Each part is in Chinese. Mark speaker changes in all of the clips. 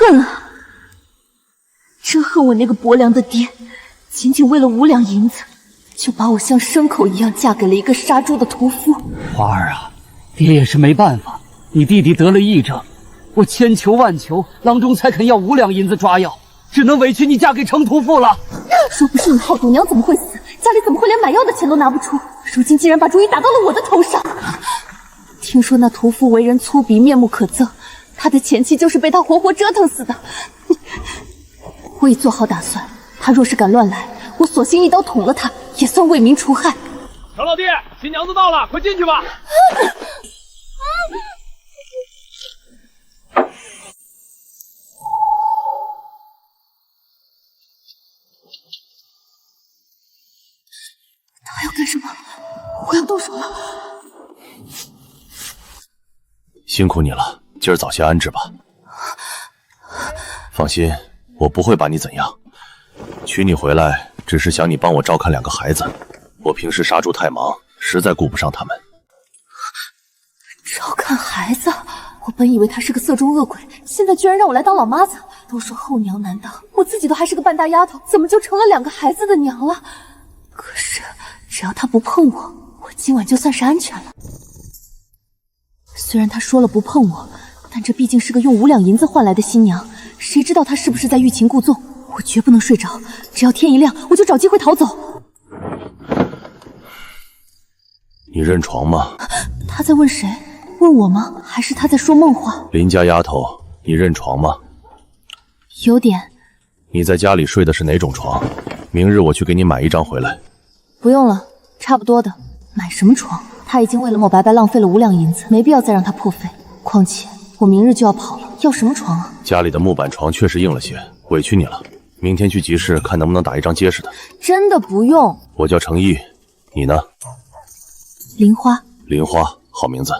Speaker 1: 恨啊！真恨我那个薄凉的爹，仅仅为了5两银子，就把我像牲口一样嫁给了一个杀猪的屠夫。
Speaker 2: 花儿啊，爹也是没办法，你弟弟得了癔症，我千求万求，郎中才肯要5两银子抓药，只能委屈你嫁给程屠夫了。
Speaker 1: 若不是你好赌，娘怎么会死？家里怎么会连买药的钱都拿不出？如今竟然把主意打到了我的头上。听说那屠夫为人粗鄙，面目可憎，他的前妻就是被他活活折腾死的。我已做好打算，他若是敢乱来，我索性一刀捅了他，也算为民除害。
Speaker 3: 小老弟，新娘子到了，快进去吧。
Speaker 1: 他要干什么？我要动手了。
Speaker 4: 辛苦你了，今儿早些安置吧。放心，我不会把你怎样。娶你回来，只是想你帮我照看2个孩子。我平时杀猪太忙，实在顾不上他们。
Speaker 1: 照看孩子？我本以为他是个色中恶鬼，现在居然让我来当老妈子。都说后娘难当，我自己都还是个半大丫头，怎么就成了2个孩子的娘了？可是只要他不碰我，我今晚就算是安全了。虽然他说了不碰我，但这毕竟是个用5两银子换来的新娘，谁知道他是不是在欲擒故纵？我绝不能睡着，只要天一亮，我就找机会逃走。
Speaker 4: 你认床吗？
Speaker 1: 他在问谁？问我吗？还是他在说梦话？
Speaker 4: 邻家丫头，你认床吗？
Speaker 1: 有点。
Speaker 4: 你在家里睡的是哪种床？明日我去给你买一张回来。
Speaker 1: 不用了，差不多的。买什么床？他已经为了我白白浪费了5两银子，没必要再让他破费。况且我明日就要跑了，要什么床啊？
Speaker 4: 家里的木板床确实硬了些，委屈你了。明天去集市看能不能打一张结实的。
Speaker 1: 真的不用。
Speaker 4: 我叫程毅，你呢？
Speaker 1: 林花。
Speaker 4: 林花，好名字。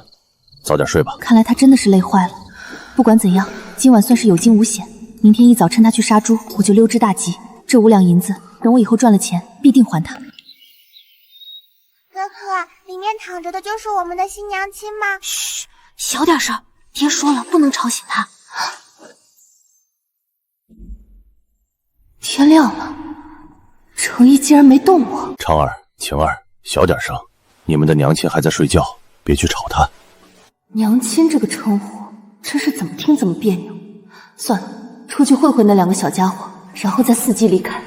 Speaker 4: 早点睡吧。
Speaker 1: 看来他真的是累坏了。不管怎样，今晚算是有惊无险。明天一早趁他去杀猪，我就溜之大吉。这5两银子，等我以后赚了钱，必定还他。
Speaker 5: 哥哥，里面躺着的就是我们的新娘亲吗？
Speaker 1: 嘘，小点声，爹说了不能吵醒他。天亮了，程毅竟然没动我。
Speaker 4: 昌儿、晴儿，小点声，你们的娘亲还在睡觉，别去吵她。
Speaker 1: 娘亲这个称呼，真是怎么听怎么别扭。算了，出去会会那2个小家伙，然后再伺机离开。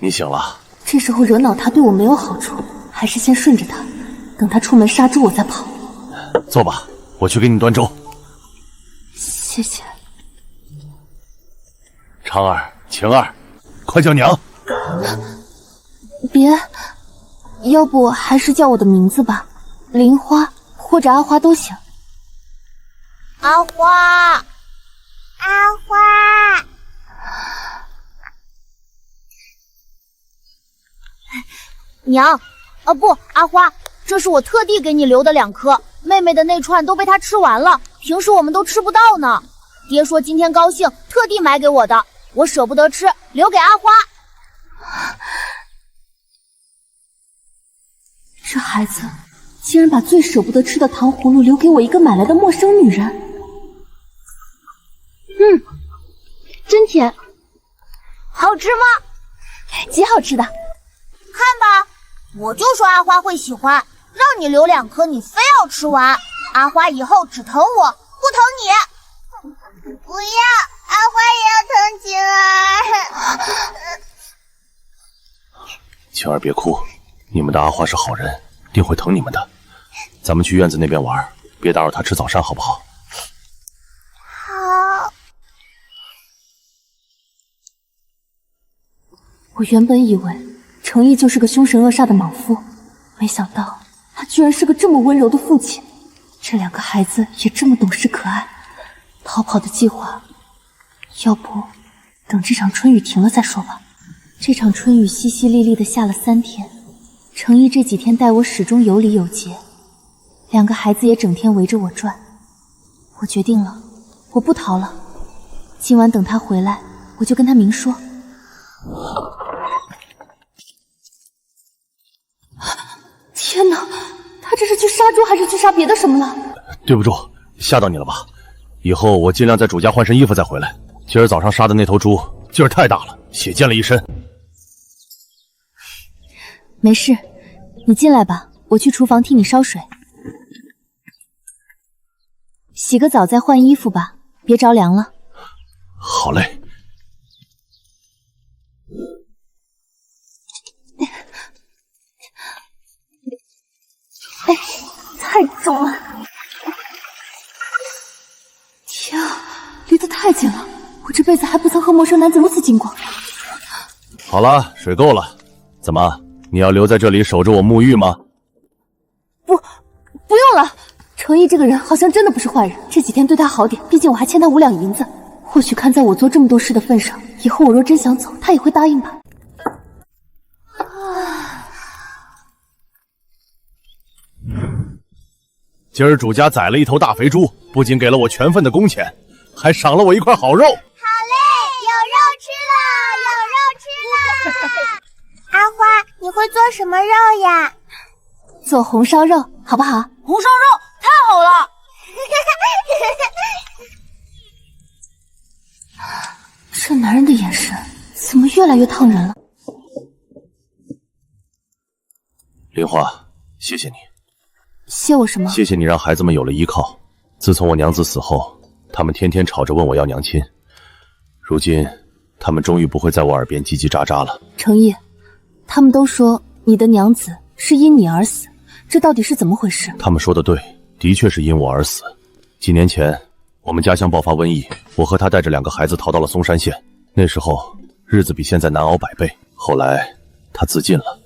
Speaker 4: 你醒了。
Speaker 1: 这时候惹恼他对我没有好处，还是先顺着他，等他出门杀猪我再跑。
Speaker 4: 坐吧，我去给你端粥。
Speaker 1: 谢谢。
Speaker 4: 昌儿、晴儿，快叫娘。
Speaker 1: 别，要不还是叫我的名字吧，林花或者阿花都行。
Speaker 5: 阿花，阿花。
Speaker 6: 娘，不，阿花，这是我特地给你留的2颗，妹妹的那串都被她吃完了，平时我们都吃不到呢。爹说今天高兴，特地买给我的，我舍不得吃，留给阿花。
Speaker 1: 这孩子竟然把最舍不得吃的糖葫芦留给我一个买来的陌生女人。真甜。
Speaker 6: 好吃吗？
Speaker 1: 极好吃的。
Speaker 6: 看吧，我就说阿花会喜欢，让你留2颗，你非要吃完。阿花以后只疼我，不疼你。
Speaker 5: 不要，阿花也要疼晴儿。
Speaker 4: 晴儿别哭，你们的阿花是好人，定会疼你们的。咱们去院子那边玩，别打扰她吃早膳，好不好？
Speaker 5: 好。
Speaker 1: 我原本以为程毅就是个凶神恶煞的莽夫，没想到他居然是个这么温柔的父亲。这2个孩子也这么懂事可爱。逃跑的计划，要不等这场春雨停了再说吧。这场春雨淅淅沥沥的下了3天，程毅这几天待我始终有礼有节，2个孩子也整天围着我转。我决定了，我不逃了，今晚等他回来，我就跟他明说。天哪，他这是去杀猪还是去杀别的什么了？
Speaker 4: 对不住，吓到你了吧？以后我尽量在主家换身衣服再回来。今儿早上杀的那头猪劲儿太大了，血溅了一身。
Speaker 1: 没事，你进来吧，我去厨房替你烧水。洗个澡再换衣服吧，别着凉了。
Speaker 4: 好嘞。
Speaker 1: 哎，太重了！天啊，离得太近了，我这辈子还不曾和陌生男子如此近过。
Speaker 4: 好了，水够了。怎么，你要留在这里守着我沐浴吗？
Speaker 1: 不用了。程毅这个人好像真的不是坏人，这几天对他好点，毕竟我还欠他5两银子。或许看在我做这么多事的份上，以后我若真想走，他也会答应吧。
Speaker 4: 今儿主家宰了一头大肥猪，不仅给了我全份的工钱，还赏了我一块好肉。
Speaker 5: 好嘞，有肉吃了，有肉吃了。阿花，你会做什么肉呀？
Speaker 1: 做红烧肉，好不好？
Speaker 6: 红烧肉太好了！
Speaker 1: 这男人的眼神怎么越来越烫人了？
Speaker 4: 玲花，谢谢你。
Speaker 1: 谢我什么？
Speaker 4: 谢谢你让孩子们有了依靠。自从我娘子死后，他们天天吵着问我要娘亲。如今，他们终于不会在我耳边叽叽喳喳了。
Speaker 1: 程毅，他们都说你的娘子是因你而死，这到底是怎么回事？
Speaker 4: 他们说的对，的确是因我而死。几年前，我们家乡爆发瘟疫，我和他带着2个孩子逃到了松山县。那时候，日子比现在难熬100倍。后来，他自尽了，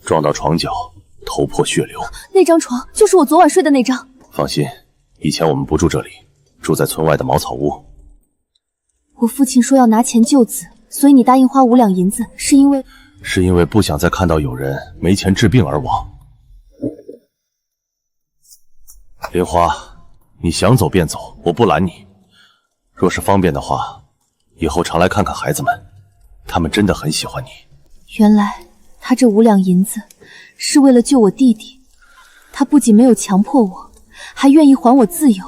Speaker 4: 撞到床角，头破血流。
Speaker 1: 那张床就是我昨晚睡的那张。
Speaker 4: 放心，以前我们不住这里，住在村外的茅草屋。
Speaker 1: 我父亲说要拿钱救子，所以你答应花5两银子，是因为
Speaker 4: 不想再看到有人没钱治病而亡。莲花，你想走便走，我不拦你。若是方便的话，以后常来看看孩子们，他们真的很喜欢你。
Speaker 1: 原来他这5两银子是为了救我弟弟，他不仅没有强迫我，还愿意还我自由。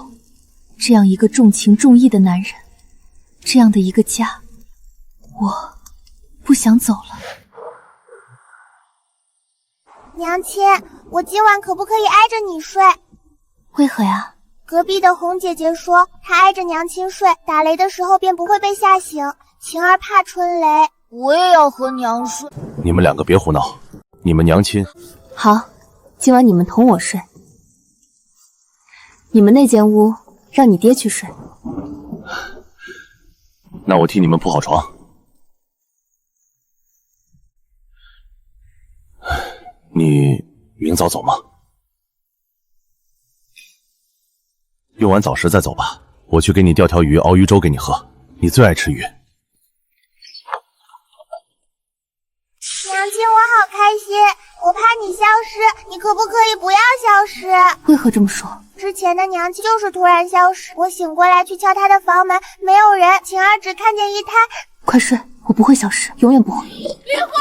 Speaker 1: 这样一个重情重义的男人，这样的一个家，我不想走了。
Speaker 5: 娘亲，我今晚可不可以挨着你睡？
Speaker 1: 为何呀？
Speaker 5: 隔壁的红姐姐说，她挨着娘亲睡，打雷的时候便不会被吓醒。晴儿怕春雷。
Speaker 6: 我也要和娘睡。
Speaker 4: 你们2个别胡闹，你们娘亲。
Speaker 1: 好，今晚你们同我睡。你们那间屋让你爹去睡。
Speaker 4: 那我替你们铺好床。你明早走吗？用完早食再走吧，我去给你钓条鱼，熬鱼粥给你喝，你最爱吃鱼。
Speaker 5: 娘亲，我好开心，我怕你消失，你可不可以不要消失？
Speaker 1: 为何这么说？
Speaker 5: 之前的娘亲就是突然消失，我醒过来去敲她的房门，没有人，晴儿只看见一滩。
Speaker 1: 快睡，我不会消失，永远不会。
Speaker 7: 莲花，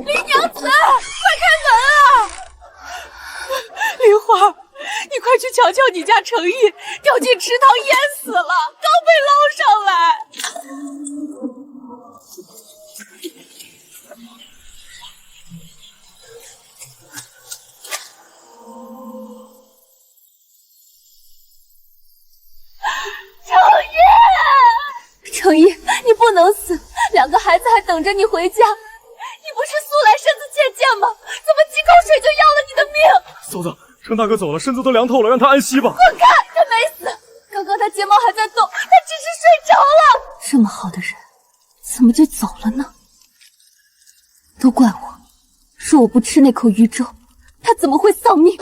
Speaker 7: 林娘子，快开门啊！莲花，你快去瞧瞧你家程毅掉进池塘淹死了，刚被捞上来。
Speaker 1: 程毅，你不能死，2个孩子还等着你回家。你不是素来身子健健吗？怎么几口水就要了你的命？
Speaker 3: 嫂子，程大哥走了，身子都凉透了，让他安息吧。
Speaker 1: 滚开，他没死，刚刚他睫毛还在动，他只是睡着了。这么好的人，怎么就走了呢？都怪我，若我不吃那口鱼粥，他怎么会丧命？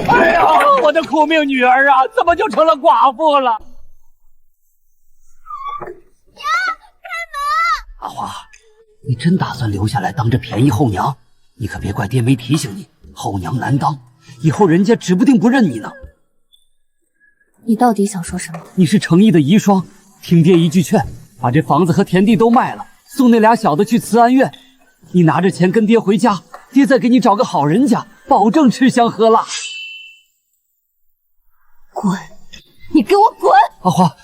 Speaker 2: 哎呀，我的苦命女儿啊，怎么就成了寡妇了？
Speaker 5: 娘，开门！
Speaker 2: 阿花，你真打算留下来当着便宜后娘？你可别怪爹没提醒你，后娘难当，以后人家指不定不认你呢。
Speaker 1: 你到底想说什么？
Speaker 2: 你是程毅的遗孀，听爹一句劝，把这房子和田地都卖了，送那俩小的去慈安院。你拿着钱跟爹回家，爹再给你找个好人家，保证吃香喝辣。
Speaker 1: 滚！你给我滚！
Speaker 2: 阿花，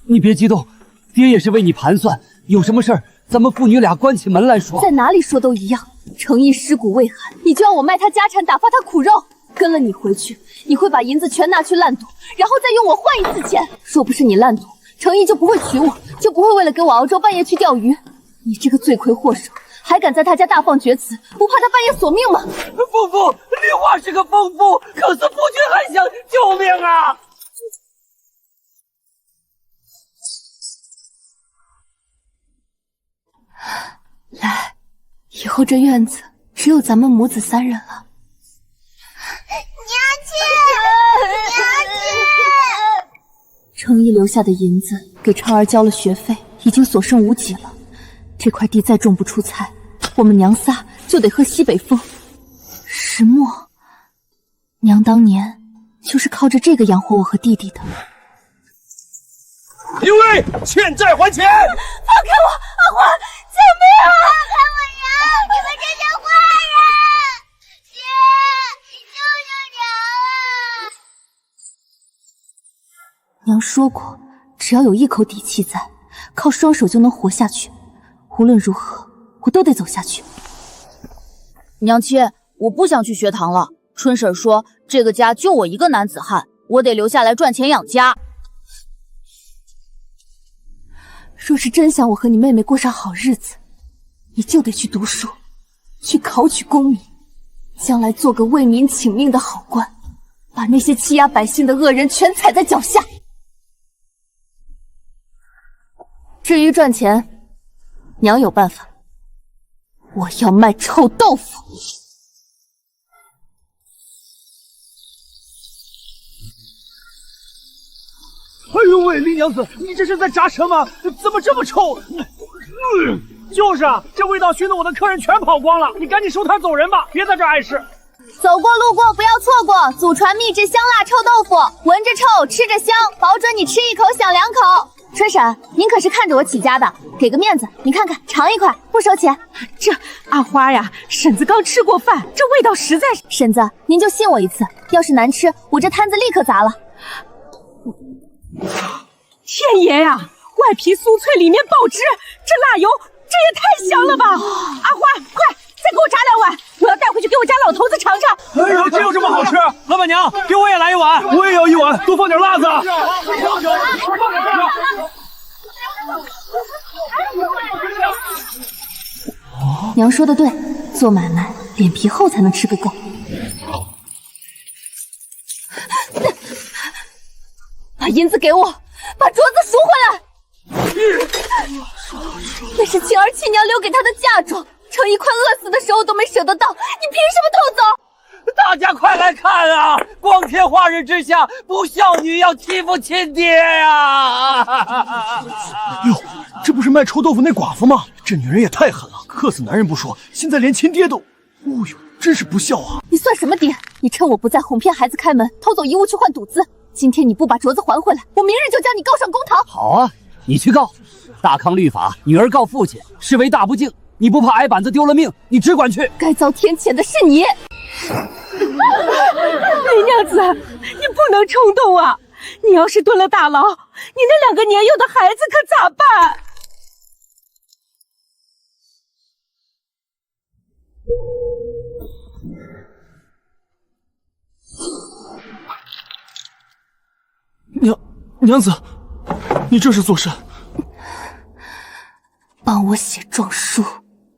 Speaker 2: 你别激动，爹也是为你盘算，有什么事儿咱们父女俩关起门来说。
Speaker 1: 在哪里说都一样。程毅尸骨未寒，你就要我卖他家产打发他苦肉？跟了你回去，你会把银子全拿去烂赌，然后再用我换一次钱。若不是你烂赌，程毅就不会娶我，就不会为了给我熬粥半夜去钓鱼。你这个罪魁祸首，还敢在他家大放厥词，不怕他半夜索命吗？
Speaker 2: 夫妇，丽华是个疯夫，可是夫君还想救命啊！
Speaker 1: 来，以后这院子只有咱们母子三人了。程毅留下的银子给超儿交了学费，已经所剩无几了。这块地再种不出菜，我们娘仨就得喝西北风。石墨，娘当年就是靠着这个养活我和弟弟的。
Speaker 3: 因为欠债还钱！
Speaker 7: 放开我，阿花，救命啊！
Speaker 5: 放开我娘！你们这些坏人！爹，你救救娘啊！
Speaker 1: 娘说过，只要有一口底气在，靠双手就能活下去。无论如何，我都得走下去。
Speaker 6: 娘亲，我不想去学堂了。春婶说，这个家就我一个男子汉，我得留下来赚钱养家。
Speaker 1: 若是真想我和你妹妹过上好日子，你就得去读书，去考取功名，将来做个为民请命的好官，把那些欺压百姓的恶人全踩在脚下。至于赚钱，娘有办法。我要卖臭豆腐。
Speaker 3: 哎呦喂，林娘子，你这是在炸什么？怎么这么臭？就是啊，这味道熏得我的客人全跑光了。你赶紧收摊走人吧，别在这碍事。
Speaker 6: 走过路过不要错过，祖传秘制香辣臭豆腐，闻着臭，吃着香，保准你吃一口想两口。春婶，您可是看着我起家的，给个面子，你看看，尝一块，不收钱。
Speaker 7: 这阿花呀，婶子刚吃过饭，这味道实在是……
Speaker 6: 婶子，您就信我一次，要是难吃，我这摊子立刻砸了。
Speaker 7: 天爷呀，外皮酥脆，里面爆汁，这辣油，这也太香了吧！阿花，快再给我炸2碗，我要带回去给我家老头子尝尝。
Speaker 3: 哎呦，这有什么好吃？老板娘，给我也来一碗，我也要一碗，多放点辣子。
Speaker 1: 娘说的对，做买卖脸皮厚才能吃个够。把银子给我，把镯子赎回来。那是晴儿亲娘留给她的嫁妆，程毅快饿死的时候都没舍得到，你凭什么偷走？
Speaker 2: 大家快来看啊！光天化日之下，不孝女要欺负亲爹呀！
Speaker 3: 哟，这不是卖臭豆腐那寡妇吗？这女人也太狠了，克死男人不说，现在连亲爹都……哦呦，真是不孝啊！
Speaker 1: 你算什么爹？你趁我不在哄骗孩子开门，偷走遗物去换赌资。今天你不把镯子还回来，我明日就将你告上公堂。
Speaker 2: 好啊，你去告。大康律法，女儿告父亲视为大不敬，你不怕挨板子丢了命？你只管去。
Speaker 1: 该遭天谴的是你。
Speaker 7: 雷娘子，你不能冲动啊！你要是蹲了大牢，你那2个年幼的孩子可咋办？
Speaker 3: 娘子，你这是做甚？
Speaker 1: 帮我写状书。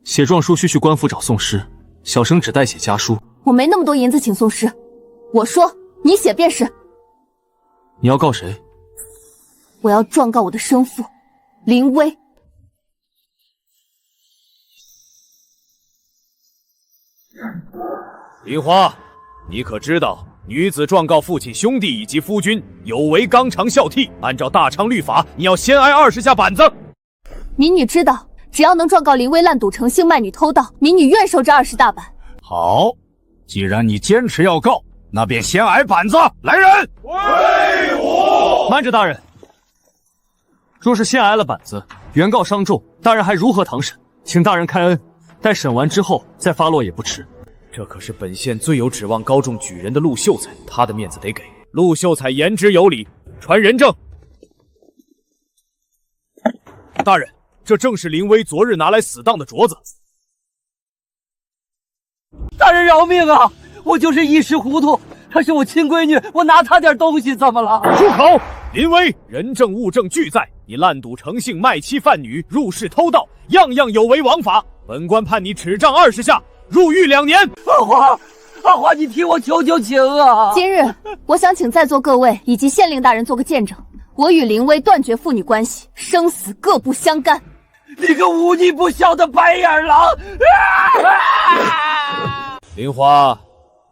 Speaker 3: 写状书需去官府找讼师，小生只代写家书。
Speaker 1: 我没那么多银子请讼师，我说你写便是。
Speaker 3: 你要告谁？
Speaker 1: 我要状告我的生父林威。
Speaker 8: 林花，你可知道女子状告父亲、兄弟以及夫君有违纲常孝悌，按照大昌律法，你要先挨20下板子。
Speaker 1: 民女知道，只要能状告林威滥赌成性、卖女偷盗，民女愿受这20大板。
Speaker 8: 好，既然你坚持要告，那便先挨板子。来人，归我！
Speaker 3: 慢着，大人。若是先挨了板子，原告伤重，大人还如何堂审？请大人开恩，待审完之后再发落也不迟。
Speaker 8: 这可是本县最有指望高中举人的陆秀才，他的面子得给。陆秀才言之有理，传人证。大人，这正是林薇昨日拿来死当的镯子。
Speaker 2: 大人饶命啊！我就是一时糊涂，她是我亲闺女，我拿她点东西怎么了？
Speaker 8: 住口！林薇，人证物证俱在，你滥赌成性、卖妻贩女、入室偷盗，样样有违王法。本官判你耻杖20下，入狱2年。
Speaker 2: 阿花，你替我求求情啊！
Speaker 1: 今日，我想请在座各位以及县令大人做个见证，我与林薇断绝父女关系，生死各不相干。
Speaker 2: 你个忤逆不孝的白眼狼！
Speaker 8: 林花，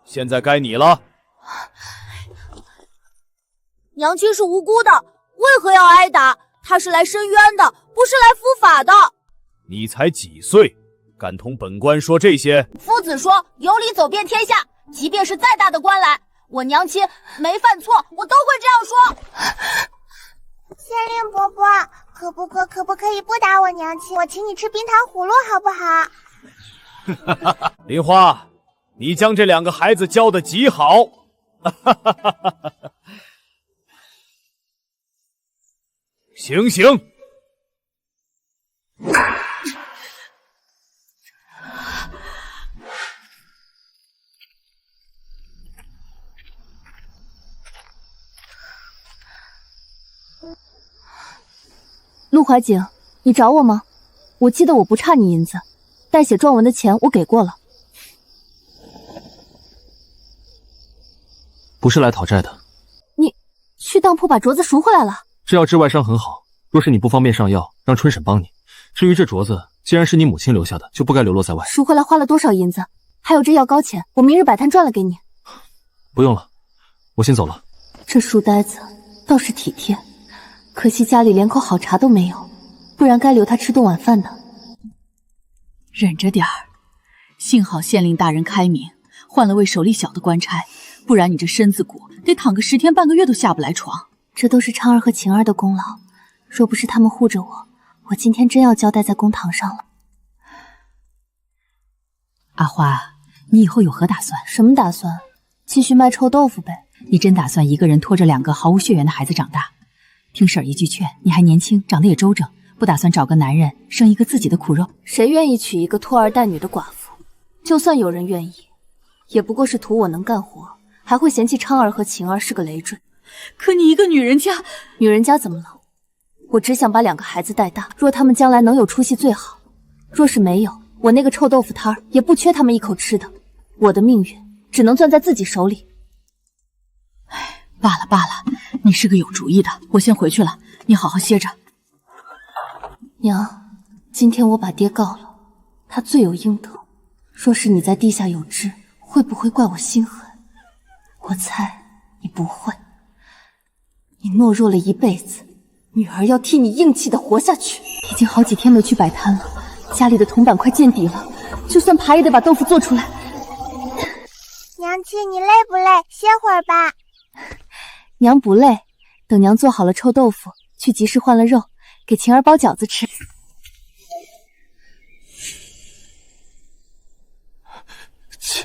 Speaker 8: 现在该你了。
Speaker 6: 娘亲是无辜的，为何要挨打？她是来申冤的，不是来伏法的。
Speaker 8: 你才几岁，敢同本官说这些？
Speaker 6: 夫子说有理走遍天下，即便是再大的官来，我娘亲没犯错，我都会这样说。
Speaker 5: 县令伯伯，可不可以不打我娘亲？我请你吃冰糖葫芦好不好？
Speaker 8: 林花，你将这2个孩子教得极好。行刑。
Speaker 1: 陆怀瑾，你找我吗？我记得我不差你银子，代写状文的钱我给过了。
Speaker 3: 不是来讨债的。
Speaker 1: 你去当铺把镯子赎回来了？
Speaker 3: 这药治外伤很好，若是你不方便上药，让春婶帮你。至于这镯子，既然是你母亲留下的，就不该流落在外。
Speaker 1: 赎回来花了多少银子？还有这药膏钱，我明日摆摊赚了给你。
Speaker 3: 不用了，我先走了。
Speaker 1: 这书呆子倒是体贴，可惜家里连口好茶都没有，不然该留他吃顿晚饭的。
Speaker 7: 忍着点儿，幸好县令大人开明，换了位手力小的官差，不然你这身子骨得躺个10天半个月都下不来床。
Speaker 1: 这都是昌儿和晴儿的功劳，若不是他们护着我，我今天真要交代在公堂上了。
Speaker 7: 阿花，你以后有何打算？
Speaker 1: 什么打算？继续卖臭豆腐呗。
Speaker 7: 你真打算一个人拖着2个毫无血缘的孩子长大？听婶儿一句劝，你还年轻，长得也周正，不打算找个男人生一个自己的苦肉？
Speaker 1: 谁愿意娶一个拖儿带女的寡妇？就算有人愿意，也不过是图我能干活，还会嫌弃昌儿和晴儿是个累赘。
Speaker 7: 可你一个女人家，
Speaker 1: 女人家怎么了？我只想把2个孩子带大，若他们将来能有出息最好，若是没有，我那个臭豆腐摊儿也不缺他们一口吃的。我的命运只能攥在自己手里。
Speaker 7: 罢了罢了，你是个有主意的，我先回去了，你好好歇着。
Speaker 1: 娘，今天我把爹告了，他罪有应得。若是你在地下有知，会不会怪我心狠？我猜你不会。你懦弱了一辈子，女儿要替你硬气的活下去。已经好几天没去摆摊了，家里的铜板快见底了，就算爬也得把豆腐做出来。
Speaker 5: 娘亲，你累不累？歇会儿吧。
Speaker 1: 娘不累，等娘做好了臭豆腐，去集市换了肉，给晴儿包饺子吃。
Speaker 3: 姐，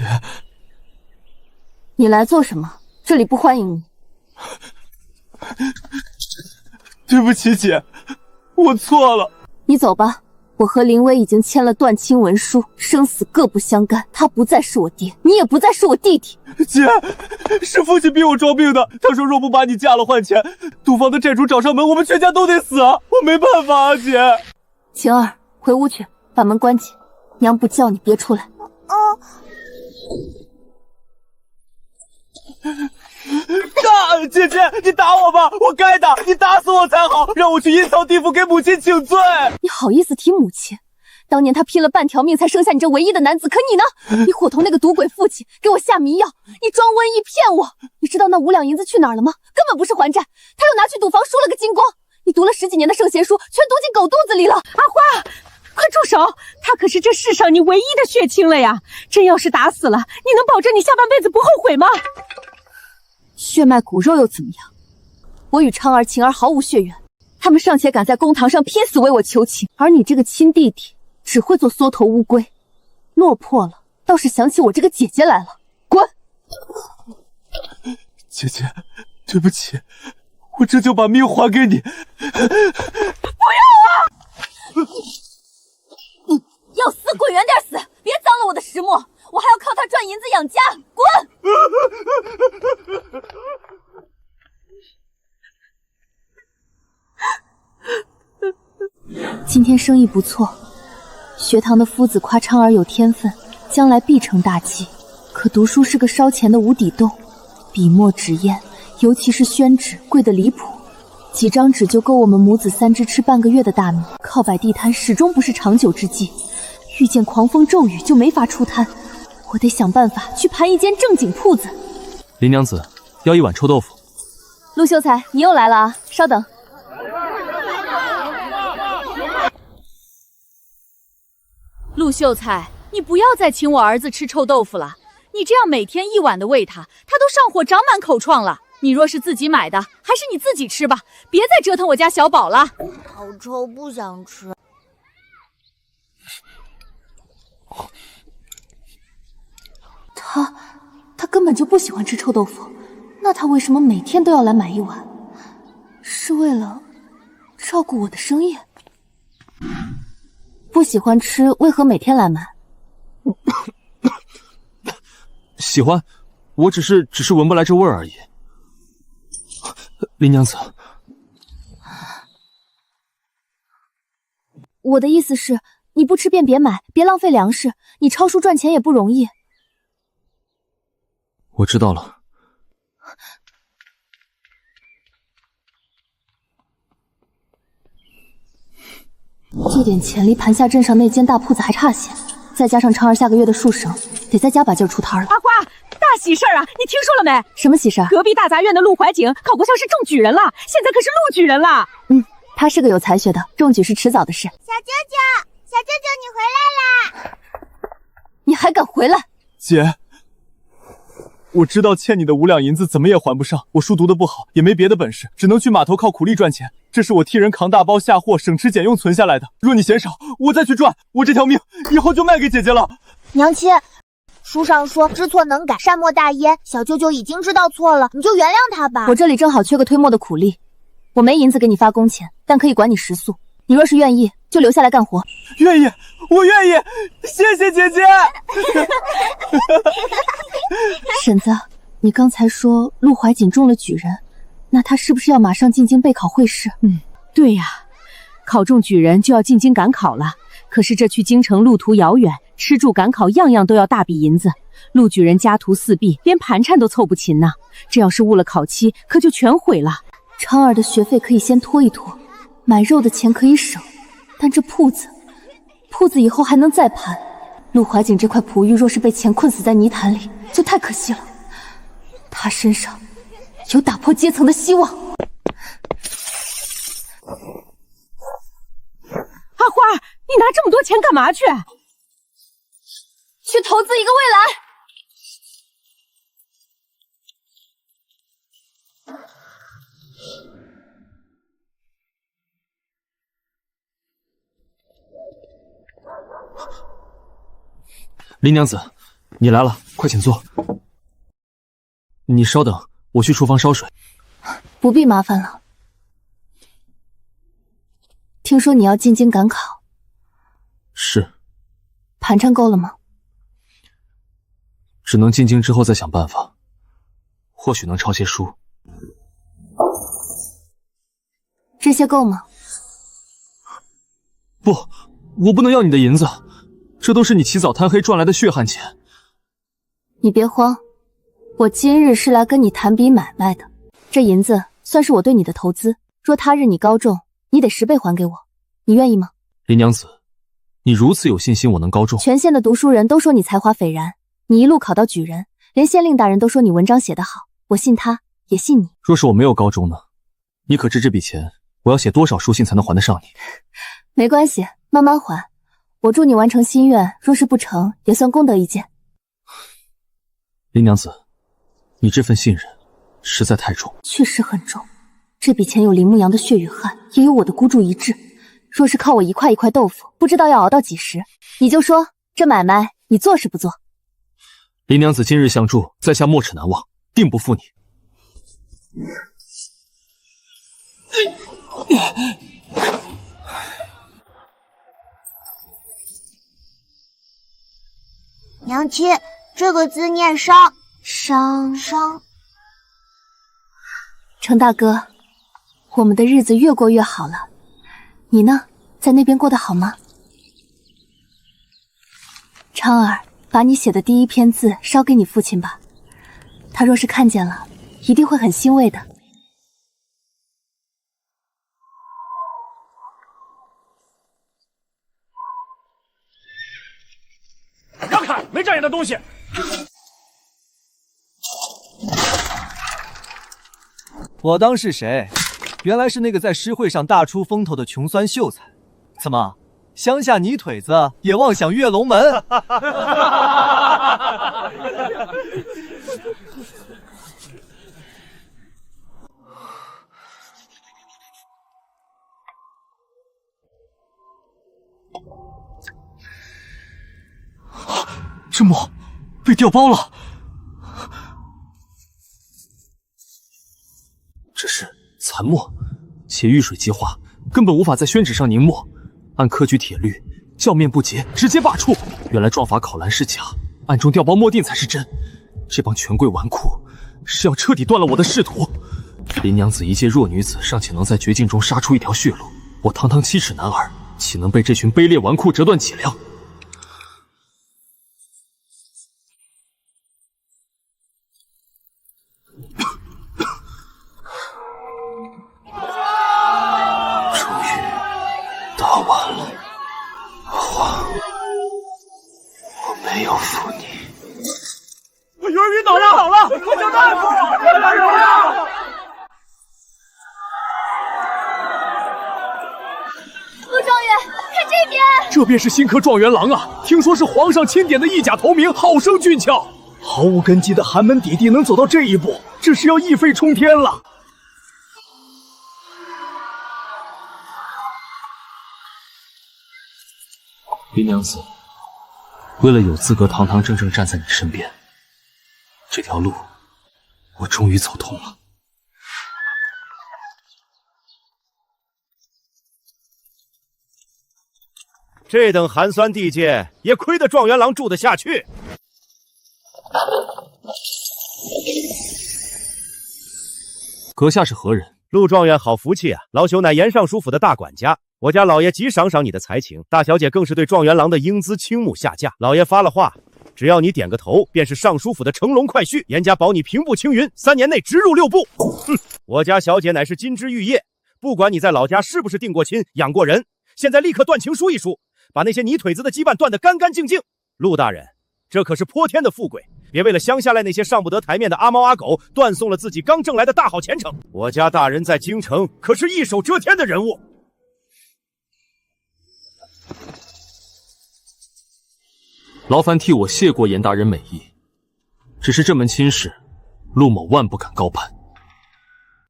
Speaker 1: 你来做什么？这里不欢迎你。
Speaker 3: 对不起姐，我错了。
Speaker 1: 你走吧，我和林薇已经签了断亲文书，生死各不相干。他不再是我爹，你也不再是我弟弟。
Speaker 3: 姐，是父亲逼我装病的。他说若不把你嫁了换钱，赌坊的债主找上门，我们全家都得死啊！我没办法啊，姐。
Speaker 1: 晴儿，回屋去，把门关紧。娘不叫你别出来。
Speaker 3: 姐姐，你打我吧，我该打，你打死我才好，让我去阴曹地府给母亲请罪。
Speaker 1: 你好意思提母亲？当年他拼了半条命才生下你这唯一的男子，可你呢？你伙同那个赌鬼父亲给我下迷药，你装瘟疫骗我。你知道那5两银子去哪儿了吗？根本不是还债，他又拿去赌坊输了个精光。你读了10几年的圣贤书，全读进狗肚子里了。
Speaker 7: 阿花，快住手！他可是这世上你唯一的血亲了呀！真要是打死了，你能保证你下半辈子不后悔吗？
Speaker 1: 血脉骨肉又怎么样？我与昌儿、晴儿毫无血缘，他们尚且敢在公堂上拼死为我求情，而你这个亲弟弟只会做缩头乌龟，落魄了倒是想起我这个姐姐来了。滚！
Speaker 9: 姐姐，对不起，我这就把命还给你。
Speaker 1: 不要啊！要死滚远点死，别脏了我的石墨，我还要靠它赚银子养家。滚！今天生意不错，学堂的夫子夸昌儿有天分，将来必成大器。可读书是个烧钱的无底洞，笔墨纸砚，尤其是宣纸，贵得离谱。几张纸就够我们母子三只吃半个月的大米，靠摆地摊始终不是长久之计。遇见狂风骤雨就没法出摊，我得想办法去盘一间正经铺子。
Speaker 9: 林娘子，要一碗臭豆腐。
Speaker 1: 陆秀才，你又来了啊！稍等。
Speaker 7: 陆秀才，你不要再请我儿子吃臭豆腐了。你这样每天一碗的喂他，他都上火长满口疮了。你若是自己买的，还是你自己吃吧，别再折腾我家小宝了。
Speaker 6: 好臭，不想吃。
Speaker 1: 他根本就不喜欢吃臭豆腐，那他为什么每天都要来买一碗？是为了照顾我的生意？不喜欢吃，为何每天来买？
Speaker 9: 喜欢，我只是闻不来这味儿而已。林娘子，
Speaker 1: 我的意思是，你不吃便别买，别浪费粮食，你抄书赚钱也不容易。
Speaker 9: 我知道了。
Speaker 1: 这点钱离盘下镇上那间大铺子还差些，再加上昌儿下个月的束绳，得再加把劲儿出摊了。
Speaker 7: 阿花，大喜事儿啊！你听说了没？
Speaker 1: 什么喜事儿？
Speaker 7: 隔壁大杂院的陆怀景考过乡试中举人了，现在可是陆举人了。
Speaker 1: 他是个有才学的，中举是迟早的事。
Speaker 5: 小舅舅，小舅舅，你回来啦！
Speaker 1: 你还敢回来？
Speaker 9: 姐，我知道欠你的5两银子怎么也还不上，我书读得不好，也没别的本事，只能去码头靠苦力赚钱。这是我替人扛大包下货，省吃俭用存下来的。若你嫌少，我再去赚，我这条命以后就卖给姐姐了。
Speaker 6: 娘亲，书上说知错能改，善莫大焉。小舅舅已经知道错了，你就原谅他吧。
Speaker 1: 我这里正好缺个推磨的苦力，我没银子给你发工钱，但可以管你食宿。你若是愿意，就留下来干活。
Speaker 9: 愿意，我愿意，谢谢姐姐。
Speaker 1: 婶子，你刚才说陆怀瑾中了举人，那他是不是要马上进京备考会试？
Speaker 7: 对呀，考中举人就要进京赶考了。可是这去京城路途遥远，吃住赶考样样都要大笔银子。陆举人家徒四壁，连盘缠都凑不齐呢。这要是误了考期，可就全毁了。
Speaker 1: 昌儿的学费可以先拖一拖，买肉的钱可以省，但这铺子以后还能再盘。陆怀瑾这块璞玉若是被钱困死在泥潭里，就太可惜了。他身上有打破阶层的希望。
Speaker 7: 阿花，你拿这么多钱干嘛去？
Speaker 1: 去投资一个未来。
Speaker 9: 林娘子，你来了，快请坐。你稍等，我去厨房烧水。
Speaker 1: 不必麻烦了。听说你要进京赶考。
Speaker 9: 是。
Speaker 1: 盘缠够了吗？
Speaker 9: 只能进京之后再想办法，或许能抄些书。
Speaker 1: 这些够吗？
Speaker 9: 不，我不能要你的银子，这都是你起早贪黑赚来的血汗钱。
Speaker 1: 你别慌，我今日是来跟你谈笔买卖的，这银子算是我对你的投资，若他日你高中，你得10倍还给我，你愿意吗？
Speaker 9: 林娘子，你如此有信心我能高中？
Speaker 1: 全县的读书人都说你才华斐然，你一路考到举人，连县令大人都说你文章写得好，我信他，也信你。
Speaker 9: 若是我没有高中呢？你可知这笔钱我要写多少书信才能还得上你？
Speaker 1: 没关系，慢慢还。我助你完成心愿，若是不成，也算功德一件。
Speaker 9: 林娘子，你这份信任实在太重。
Speaker 1: 确实很重，这笔钱有林牧阳的血与汗，也有我的孤注一掷。若是靠我一块一块豆腐，不知道要熬到几时。你就说这买卖你做是不做？
Speaker 9: 林娘子今日相助，在下没齿难忘，定不负你。
Speaker 5: 娘亲，这个字念商。商。
Speaker 1: 程大哥，我们的日子越过越好了。你呢，在那边过得好吗？昌儿，把你写的第一篇字捎给你父亲吧，他若是看见了，一定会很欣慰的。
Speaker 3: 让开，没长眼的东西！
Speaker 9: 我当是谁？原来是那个在诗会上大出风头的穷酸秀才。怎么，乡下泥腿子也妄想跃龙门？这墨被调包了。这是残墨，且遇水即化，根本无法在宣纸上凝墨。按科举铁律，教面不洁，直接罢黜。原来状法考栏是假，暗中调包墨定才是真。这帮权贵纨绔是要彻底断了我的仕途。林娘子一介弱女子，尚且能在绝境中杀出一条血路，我堂堂7尺男儿，岂能被这群卑劣纨绔折断脊梁？打完了，花，我没有负你。
Speaker 3: 有人晕倒了，快叫大夫！快点啊！
Speaker 6: 陆状元，看这边！
Speaker 8: 这便是新科状元郎啊！听说是皇上钦点的一甲头名，好生俊俏。毫无根基的寒门底地能走到这一步，这是要一飞冲天了。
Speaker 9: 林娘子，为了有资格堂堂正正站在你身边，这条路我终于走通了。
Speaker 8: 这等寒酸地界，也亏得状元郎住得下去。
Speaker 9: 阁下是何人？
Speaker 8: 陆状元好福气啊！老朽乃严尚书府的大管家，我家老爷极赏赏你的才情，大小姐更是对状元郎的英姿倾慕下嫁。老爷发了话，只要你点个头，便是尚书府的乘龙快婿，严家保你平步青云，3年内直入6部。哼，我家小姐乃是金枝玉叶，不管你在老家是不是定过亲、养过人，现在立刻断情书一书，把那些泥腿子的羁绊断得干干净净。陆大人，这可是泼天的富贵，别为了乡下来那些上不得台面的阿猫阿狗，断送了自己刚挣来的大好前程。我家大人在京城可是一手遮天的人物。
Speaker 9: 劳烦替我谢过严大人美意，只是这门亲事，陆某万不敢高攀。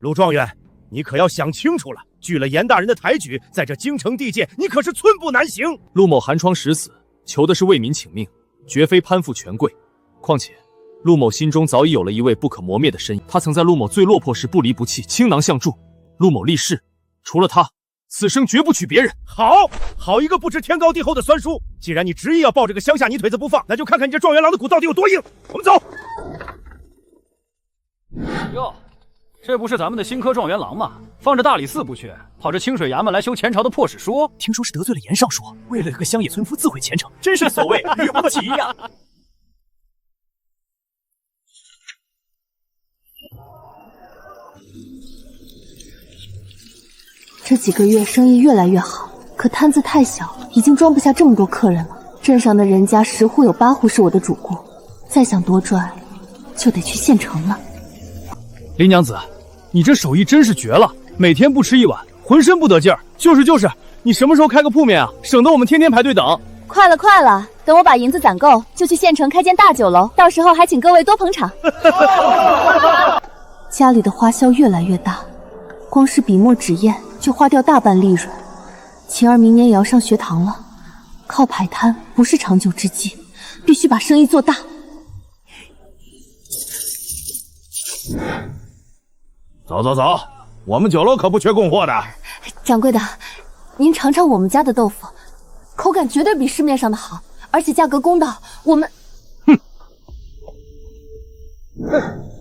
Speaker 8: 陆状元，你可要想清楚了，拒了严大人的抬举，在这京城地界，你可是寸步难行。
Speaker 9: 陆某寒窗时死，求的是为民请命，绝非攀附权贵。况且，陆某心中早已有了一位不可磨灭的身影，他曾在陆某最落魄时不离不弃，倾囊相助。陆某立誓，除了他，此生绝不娶别人。好一个不知天高地厚的酸叔！既然你执意要抱这个乡下泥腿子不放，那就看看你这状元郎的骨到底有多硬。我们走。
Speaker 10: 哟，这不是咱们的新科状元郎吗？放着大理寺不去，跑这清水衙门来修前朝的破史书？
Speaker 3: 听说是得罪了严尚书，为了个乡野村夫自毁前程，真是所谓愚不起呀！
Speaker 1: 这几个月生意越来越好，可摊子太小，已经装不下这么多客人了。镇上的人家10户有8户是我的主顾，再想多赚，就得去县城了。
Speaker 3: 林娘子，你这手艺真是绝了，每天不吃一碗，浑身不得劲儿。就是，你什么时候开个铺面啊？省得我们天天排队等。
Speaker 1: 快了，等我把银子攒够，就去县城开间大酒楼，到时候还请各位多捧场。家里的花销越来越大，光是笔墨纸砚就花掉大半利润。晴儿明年也要上学堂了，靠摆摊不是长久之计，必须把生意做大。
Speaker 8: 走走走，我们酒楼可不缺供货的。
Speaker 1: 掌柜的，您尝尝我们家的豆腐，口感绝对比市面上的好，而且价格公道。我们，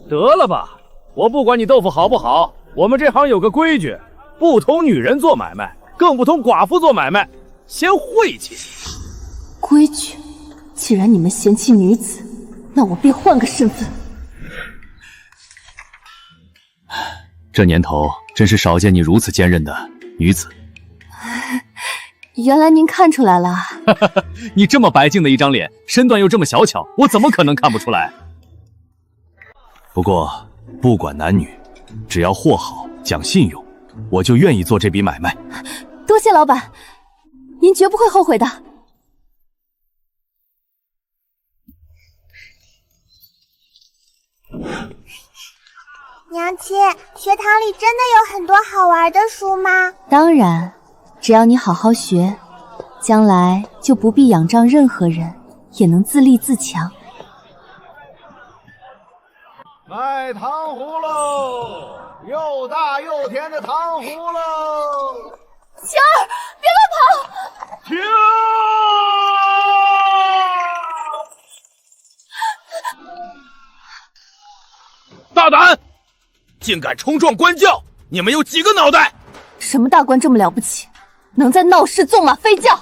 Speaker 10: 得了吧，我不管你豆腐好不好，我们这行有个规矩，不同女人做买卖，更不同寡妇做买卖，嫌晦气。
Speaker 1: 规矩？既然你们嫌弃女子，那我便换个身份。
Speaker 2: 这年头真是少见你如此坚韧的女子。
Speaker 1: 原来您看出来了。
Speaker 2: 你这么白净的一张脸，身段又这么小巧，我怎么可能看不出来？不过不管男女，只要货好讲信用，我就愿意做这笔买卖。
Speaker 1: 多谢老板，您绝不会后悔的。
Speaker 5: 娘亲，学堂里真的有很多好玩的书吗？
Speaker 1: 当然，只要你好好学，将来就不必仰仗任何人，也能自立自强。
Speaker 11: 卖糖葫芦，又大又甜的糖葫芦。
Speaker 7: 晴儿，别乱跑！
Speaker 11: 停！
Speaker 8: 大胆！竟敢冲撞官教！你们有几个脑袋？
Speaker 1: 什么大官这么了不起，能在闹市纵马飞轿？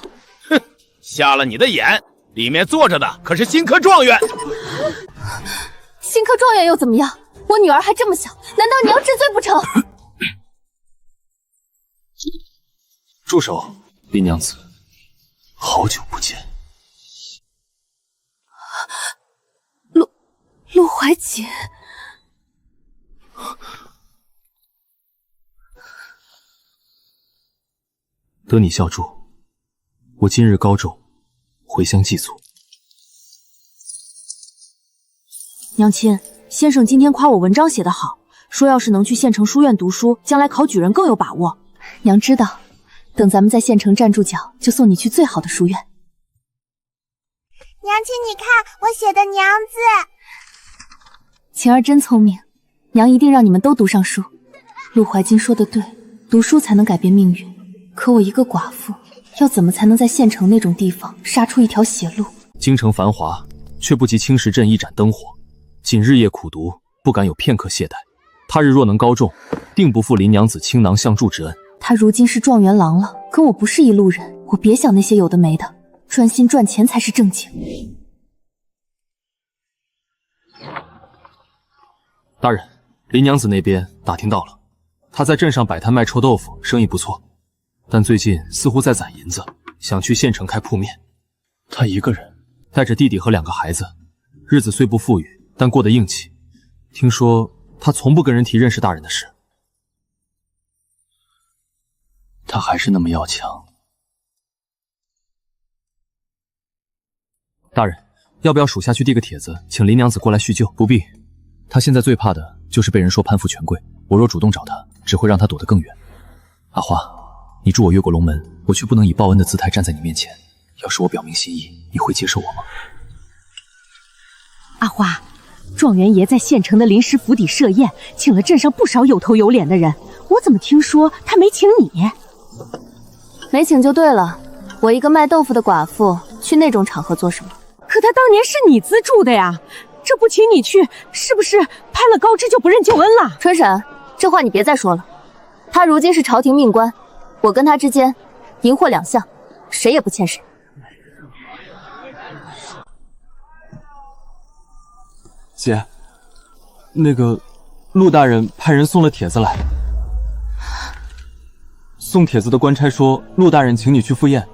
Speaker 8: 哼，瞎了你的眼！里面坐着的可是新科状元。
Speaker 1: 新科状元又怎么样？我女儿还这么小，难道你要治罪不成？
Speaker 2: 住手，林娘子，好久不见。
Speaker 1: 陆怀瑾。
Speaker 2: 得你孝助，我今日高寿，回乡祭祖。
Speaker 1: 娘亲，先生今天夸我文章写得好，说要是能去县城书院读书，将来考举人更有把握。娘知道，等咱们在县城站住脚，就送你去最好的书院。
Speaker 5: 娘亲，你看我写的娘字。
Speaker 1: 晴儿真聪明，娘一定让你们都读上书。陆怀瑾说的对，读书才能改变命运。可我一个寡妇，要怎么才能在县城那种地方杀出一条血路？
Speaker 2: 京城繁华，却不及青石镇一盏灯火。仅日夜苦读，不敢有片刻懈怠。他日若能高中，定不负林娘子倾囊相助之恩。
Speaker 1: 他如今是状元郎了，跟我不是一路人。我别想那些有的没的，专心赚钱才是正经。
Speaker 2: 大人，林娘子那边打听到了，她在镇上摆摊卖臭豆腐，生意不错，但最近似乎在攒银子，想去县城开铺面。她一个人，带着弟弟和2个孩子，日子虽不富裕，但过得硬气。听说她从不跟人提认识大人的事。她还是那么要强。大人，要不要属下去递个帖子，请林娘子过来叙旧？不必。他现在最怕的就是被人说攀附权贵，我若主动找他，只会让他躲得更远。阿花，你助我越过龙门，我却不能以报恩的姿态站在你面前。要是我表明心意，你会接受我吗？
Speaker 12: 阿花，状元爷在县城的临时府邸设宴，请了镇上不少有头有脸的人，我怎么听说他没请你？
Speaker 1: 没请就对了，我一个卖豆腐的寡妇，去那种场合做什么？
Speaker 12: 可他当年是你资助的呀，这不请你去，是不是攀了高枝就不认救恩了？
Speaker 1: 春婶，这话你别再说了。他如今是朝廷命官，我跟他之间银货两相，谁也不欠谁。
Speaker 9: 姐，那个陆大人派人送了帖子来，送帖子的官差说陆大人请你去赴宴，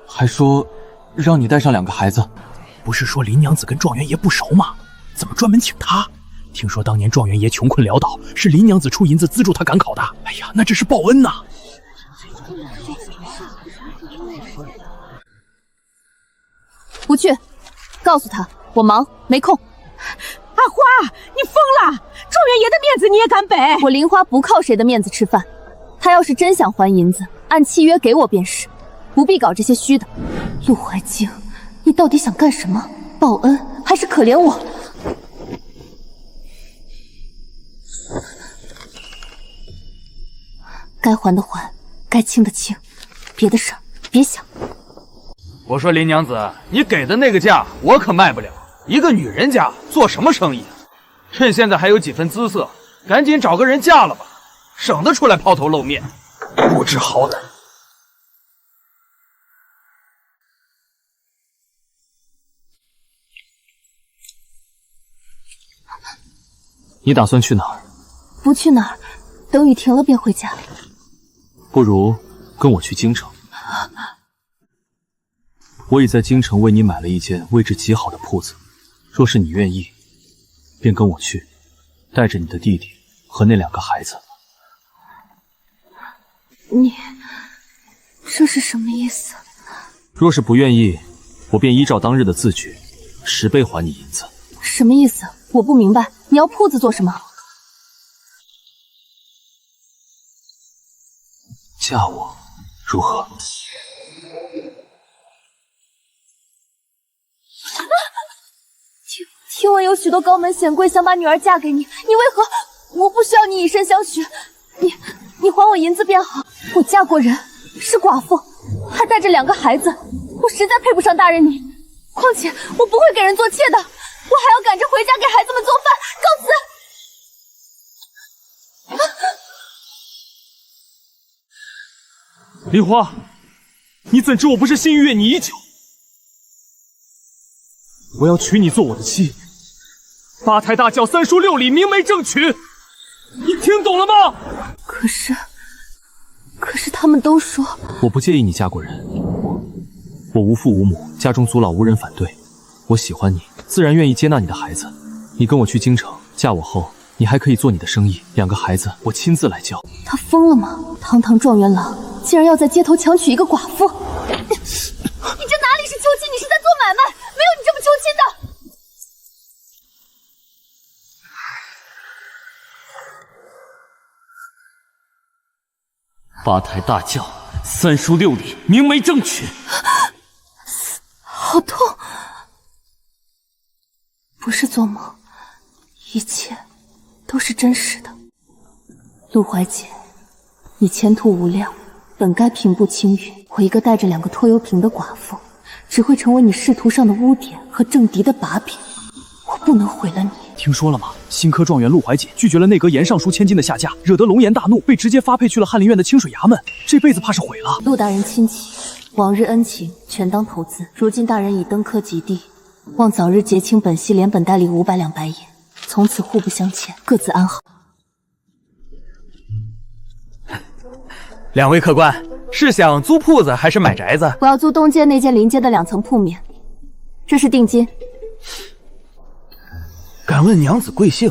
Speaker 9: 还说让你带上2个孩子。
Speaker 3: 不是说林娘子跟状元爷不熟吗？怎么专门请他？听说当年状元爷穷困潦倒，是林娘子出银子资助他赶考的。哎呀，那这是报恩呐！
Speaker 1: 不去，告诉他我忙没空。
Speaker 12: 阿花，你疯了！状元爷的面子你也也敢北？
Speaker 1: 我林花不靠谁的面子吃饭，他要是真想还银子，按契约给我便是，不必搞这些虚的。陆怀静，你到底想干什么？报恩还是可怜我？该还的还，该清的清，别的事儿别想。
Speaker 10: 我说林娘子，你给的那个价我可卖不了，一个女人家做什么生意？趁现在还有几分姿色，赶紧找个人嫁了吧，省得出来抛头露面，不知好歹。
Speaker 2: 你打算去哪儿？
Speaker 1: 不去哪儿，等雨停了便回家。
Speaker 2: 不如跟我去京城。我已在京城为你买了一间位置极好的铺子，若是你愿意，便跟我去，带着你的弟弟和那2个孩子。
Speaker 1: 你这是什么意思？
Speaker 2: 若是不愿意，我便依照当日的字据，10倍还你银子。
Speaker 1: 什么意思？我不明白，你要铺子做什么？
Speaker 2: 嫁我如何？
Speaker 1: 听闻有许多高门显贵想把女儿嫁给你，你为何？我不需要你以身相许，你还我银子便好。我嫁过人，是寡妇，还带着2个孩子，我实在配不上大人你。况且我不会给人做妾的，我还要赶着回家给孩子们做饭。告辞。
Speaker 2: 梨花，你怎知我不是心愉悦你已久？我要娶你做我的妻，8抬大轿3书6礼，明媒正娶，你听懂了吗？
Speaker 1: 可是他们都说
Speaker 2: 我不介意你嫁过人，我无父无母，家中祖老无人反对，我喜欢你，自然愿意接纳你的孩子。你跟我去京城，嫁我后，你还可以做你的生意，2个孩子我亲自来教。
Speaker 1: 他疯了吗？堂堂状元郎竟然要在街头强娶一个寡妇！你这哪里是求亲，你是在做买卖，没有你这么求亲的。
Speaker 13: 8抬大轿3书6礼，明媒正娶。
Speaker 1: 好痛！不是做梦，一切都是真实的。陆怀姐，你前途无量，本该平步青云。我一个带着2个拖油瓶的寡妇，只会成为你仕途上的污点和政敌的把柄。我不能毁了你。
Speaker 9: 听说了吗？新科状元陆怀瑾拒绝了内阁严尚书千金的下嫁，惹得龙颜大怒，被直接发配去了翰林院的清水衙门，这辈子怕是毁了。
Speaker 1: 陆大人亲启，往日恩情全当投资，如今大人已登科及第，望早日结清本系连本带利500两白银，从此互不相欠，各自安好。
Speaker 10: 2位客官，是想租铺子还是买宅子？
Speaker 1: 我要租东街那间临街的2层铺面，这是定金。
Speaker 10: 敢问娘子贵姓，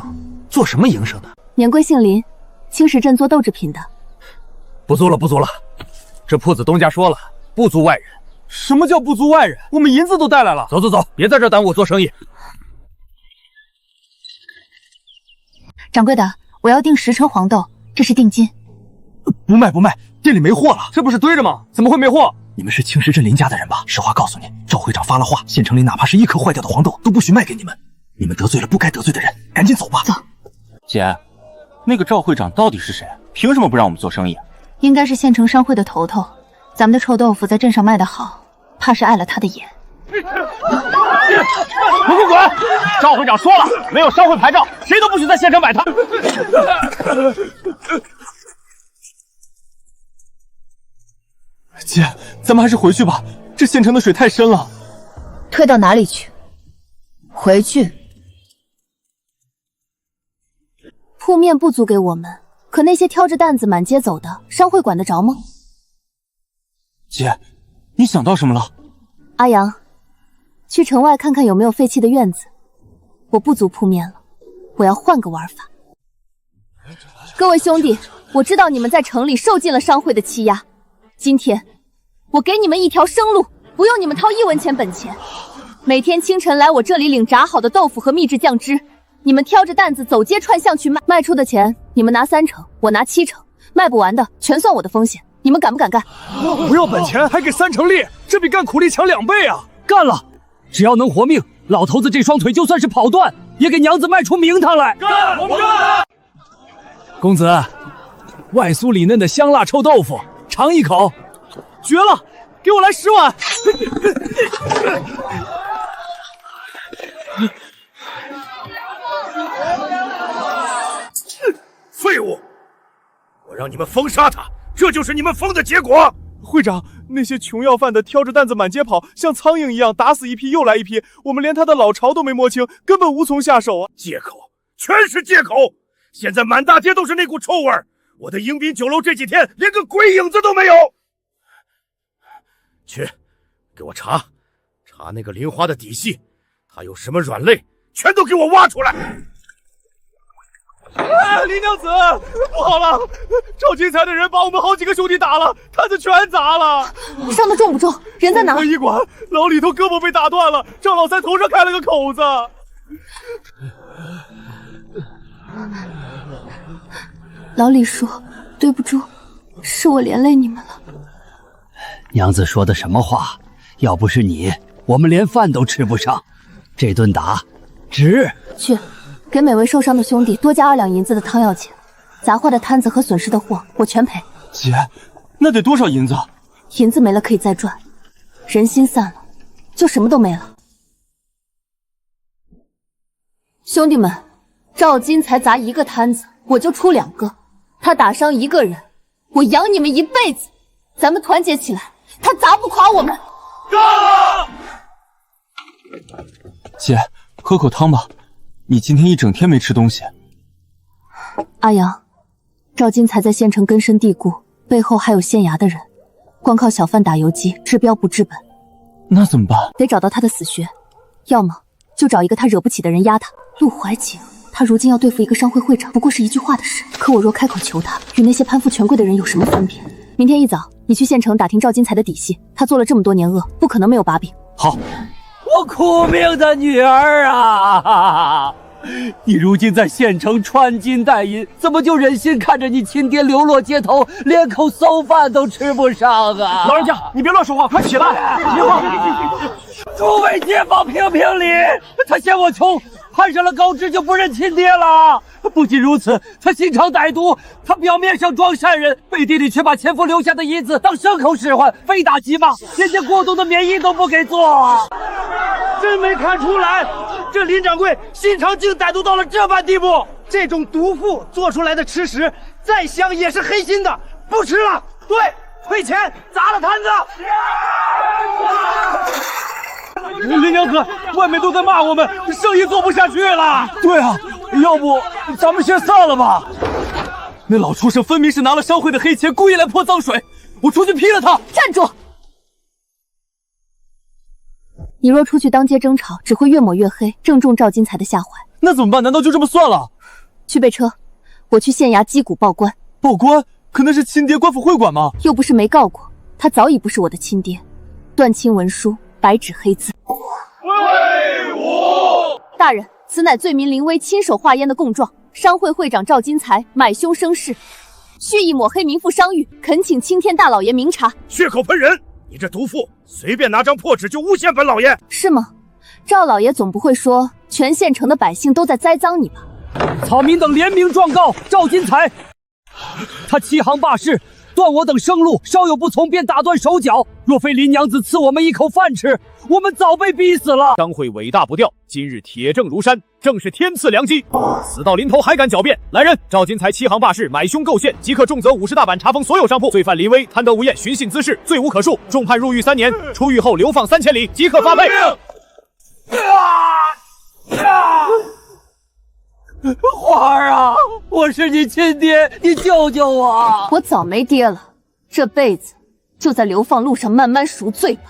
Speaker 10: 做什么营生的？
Speaker 1: 年贵姓林，青石镇做豆制品的。
Speaker 10: 不租了，不租了，这铺子东家说了，不租外人。
Speaker 9: 什么叫不租外人？我们银子都带来了。
Speaker 10: 走走走，别在这耽误我做生意。
Speaker 6: 掌柜的，我要订10车黄豆，这是定金。
Speaker 9: 不卖不卖，店里没货了。这不是堆着吗？怎么会没货？你们是青石镇林家的人吧？实话告诉你，赵会长发了话，县城里哪怕是1颗坏掉的黄豆都不许卖给你们。你们得罪了不该得罪的人，赶紧走吧。走。
Speaker 14: 姐，那个赵会长到底是谁？凭什么不让我们做生意？
Speaker 6: 应该是县城商会的头头。咱们的臭豆腐在镇上卖得好，怕是碍了他的眼。
Speaker 3: 不许滚！赵会长说了，没有商会牌照，谁都不许在县城摆摊。
Speaker 9: 姐，咱们还是回去吧，这县城的水太深了。
Speaker 6: 退到哪里去？回去。
Speaker 1: 铺面不租给我们，可那些挑着担子满街走的，商会管得着吗？
Speaker 9: 姐，你想到什么了？
Speaker 1: 阿阳，去城外看看有没有废弃的院子。我不租铺面了，我要换个玩法。各位兄弟，我知道你们在城里受尽了商会的欺压，今天我给你们一条生路，不用你们掏1文钱本钱。每天清晨来我这里领炸好的豆腐和秘制酱汁，你们挑着担子走街串巷去卖，卖出的钱你们拿3成，我拿7成，卖不完的全算我的风险。你们敢不敢干？
Speaker 3: 不要本钱还给3成利，这比干苦力强2倍啊！干了！只要能活命，老头子这双腿就算是跑断，也给娘子卖出名堂来！干！我们干！公子，外酥里嫩的香辣臭豆腐，尝一口，绝了！给我来10碗！
Speaker 8: 废物！我让你们封杀他，这就是你们封的结果。
Speaker 9: 会长，那些穷要饭的挑着担子满街跑，像苍蝇一样打死一批又来一批，我们连他的老巢都没摸清，根本无从下手啊！
Speaker 8: 借口，全是借口！现在满大街都是那股臭味儿，我的迎宾酒楼这几天连个鬼影子都没有。去，给我查那个林花的底细，她有什么软肋，全都给我挖出来！
Speaker 9: 林娘子，不好了！赵金财的人把我们好几个兄弟打了，摊子全砸了。
Speaker 1: 伤得重不重？人在哪？
Speaker 9: 医馆，老李头胳膊被打断了，赵老三头上开了个口子。
Speaker 1: 老李叔，对不住，是我连累你们了。
Speaker 15: 娘子说的什么话？要不是你，我们连饭都吃不上。这顿打，值。
Speaker 1: 去。给每位受伤的兄弟多加2两银子的汤药钱，砸坏的摊子和损失的货我全赔。
Speaker 9: 姐，那得多少银子？
Speaker 1: 银子没了可以再赚，人心散了，就什么都没了。兄弟们，赵金才砸1个摊子，我就出2个；他打伤1个人，我养你们一辈子。咱们团结起来，他砸不垮我们。
Speaker 9: 干了！姐，喝口汤吧。你今天一整天没吃东西。
Speaker 1: 阿阳，赵金才在县城根深蒂固，背后还有县衙的人，光靠小贩打游击，治标不治本。
Speaker 9: 那怎么办？
Speaker 1: 得找到他的死穴，要么就找一个他惹不起的人压他。陆怀瑾，他如今要对付一个商会会长，不过是一句话的事。可我若开口求他，与那些攀附权贵的人有什么分别？明天一早，你去县城打听赵金才的底细，他做了这么多年恶，不可能没有把柄。
Speaker 9: 好。
Speaker 15: 我苦命的女儿啊！你如今在县城穿金戴银，怎么就忍心看着你亲爹流落街头，连口馊饭都吃不上啊？
Speaker 3: 老人家，你别乱说话，快起来！
Speaker 15: 诸位街坊评评理，他嫌我穷，攀上了高枝就不认亲爹了。不仅如此，他心肠歹毒，他表面上装善人，背地里却把前夫留下的银子当牲口使唤，非打即骂，连件过冬的棉衣都不给做。
Speaker 3: 真没看出来，这林掌柜心肠竟歹毒到了这般地步。这种毒妇做出来的吃食，再香也是黑心的，不吃了。对，退钱，砸了摊子。林娘子，外面都在骂我们，生意做不下去了。
Speaker 9: 对啊，要不咱们先散了吧？那老畜生分明是拿了商会的黑钱，故意来泼脏水。我出去劈了他！
Speaker 1: 站住！你若出去当街争吵，只会越抹越黑，正中赵金才的下怀。
Speaker 9: 那怎么办？难道就这么算了？
Speaker 1: 去备车，我去县衙击鼓报官。
Speaker 9: 报官？可那是亲爹官府会馆吗？
Speaker 1: 又不是没告过，他早已不是我的亲爹。断亲文书，白纸黑字。
Speaker 11: 威武！
Speaker 1: 大人，此乃罪民林威亲手画押的供状，商会会长赵金才买凶生事，蓄意抹黑民妇商誉，恳请青天大老爷明察。
Speaker 8: 血口喷人！你这毒妇，随便拿张破纸就诬陷本老爷，
Speaker 1: 是吗？赵老爷总不会说全县城的百姓都在栽赃你吧？
Speaker 3: 草民等联名状告赵金才，他欺行霸市，断我等生路，稍有不从便打断手脚。若非林娘子赐我们一口饭吃，我们早被逼死了。
Speaker 8: 商会伟大不掉，今日铁证如山，正是天赐良机。死到临头还敢狡辩！来人，赵金才欺行霸市，买凶构陷，即刻重责50大板，查封所有商铺。罪犯林威贪得无厌，寻衅滋事，罪无可恕，重判入狱3年，出狱后流放3000里，即刻发配。
Speaker 15: 花儿啊，我是你亲爹，你救救我！
Speaker 1: 我早没爹了，这辈子就在流放路上慢慢赎罪吧。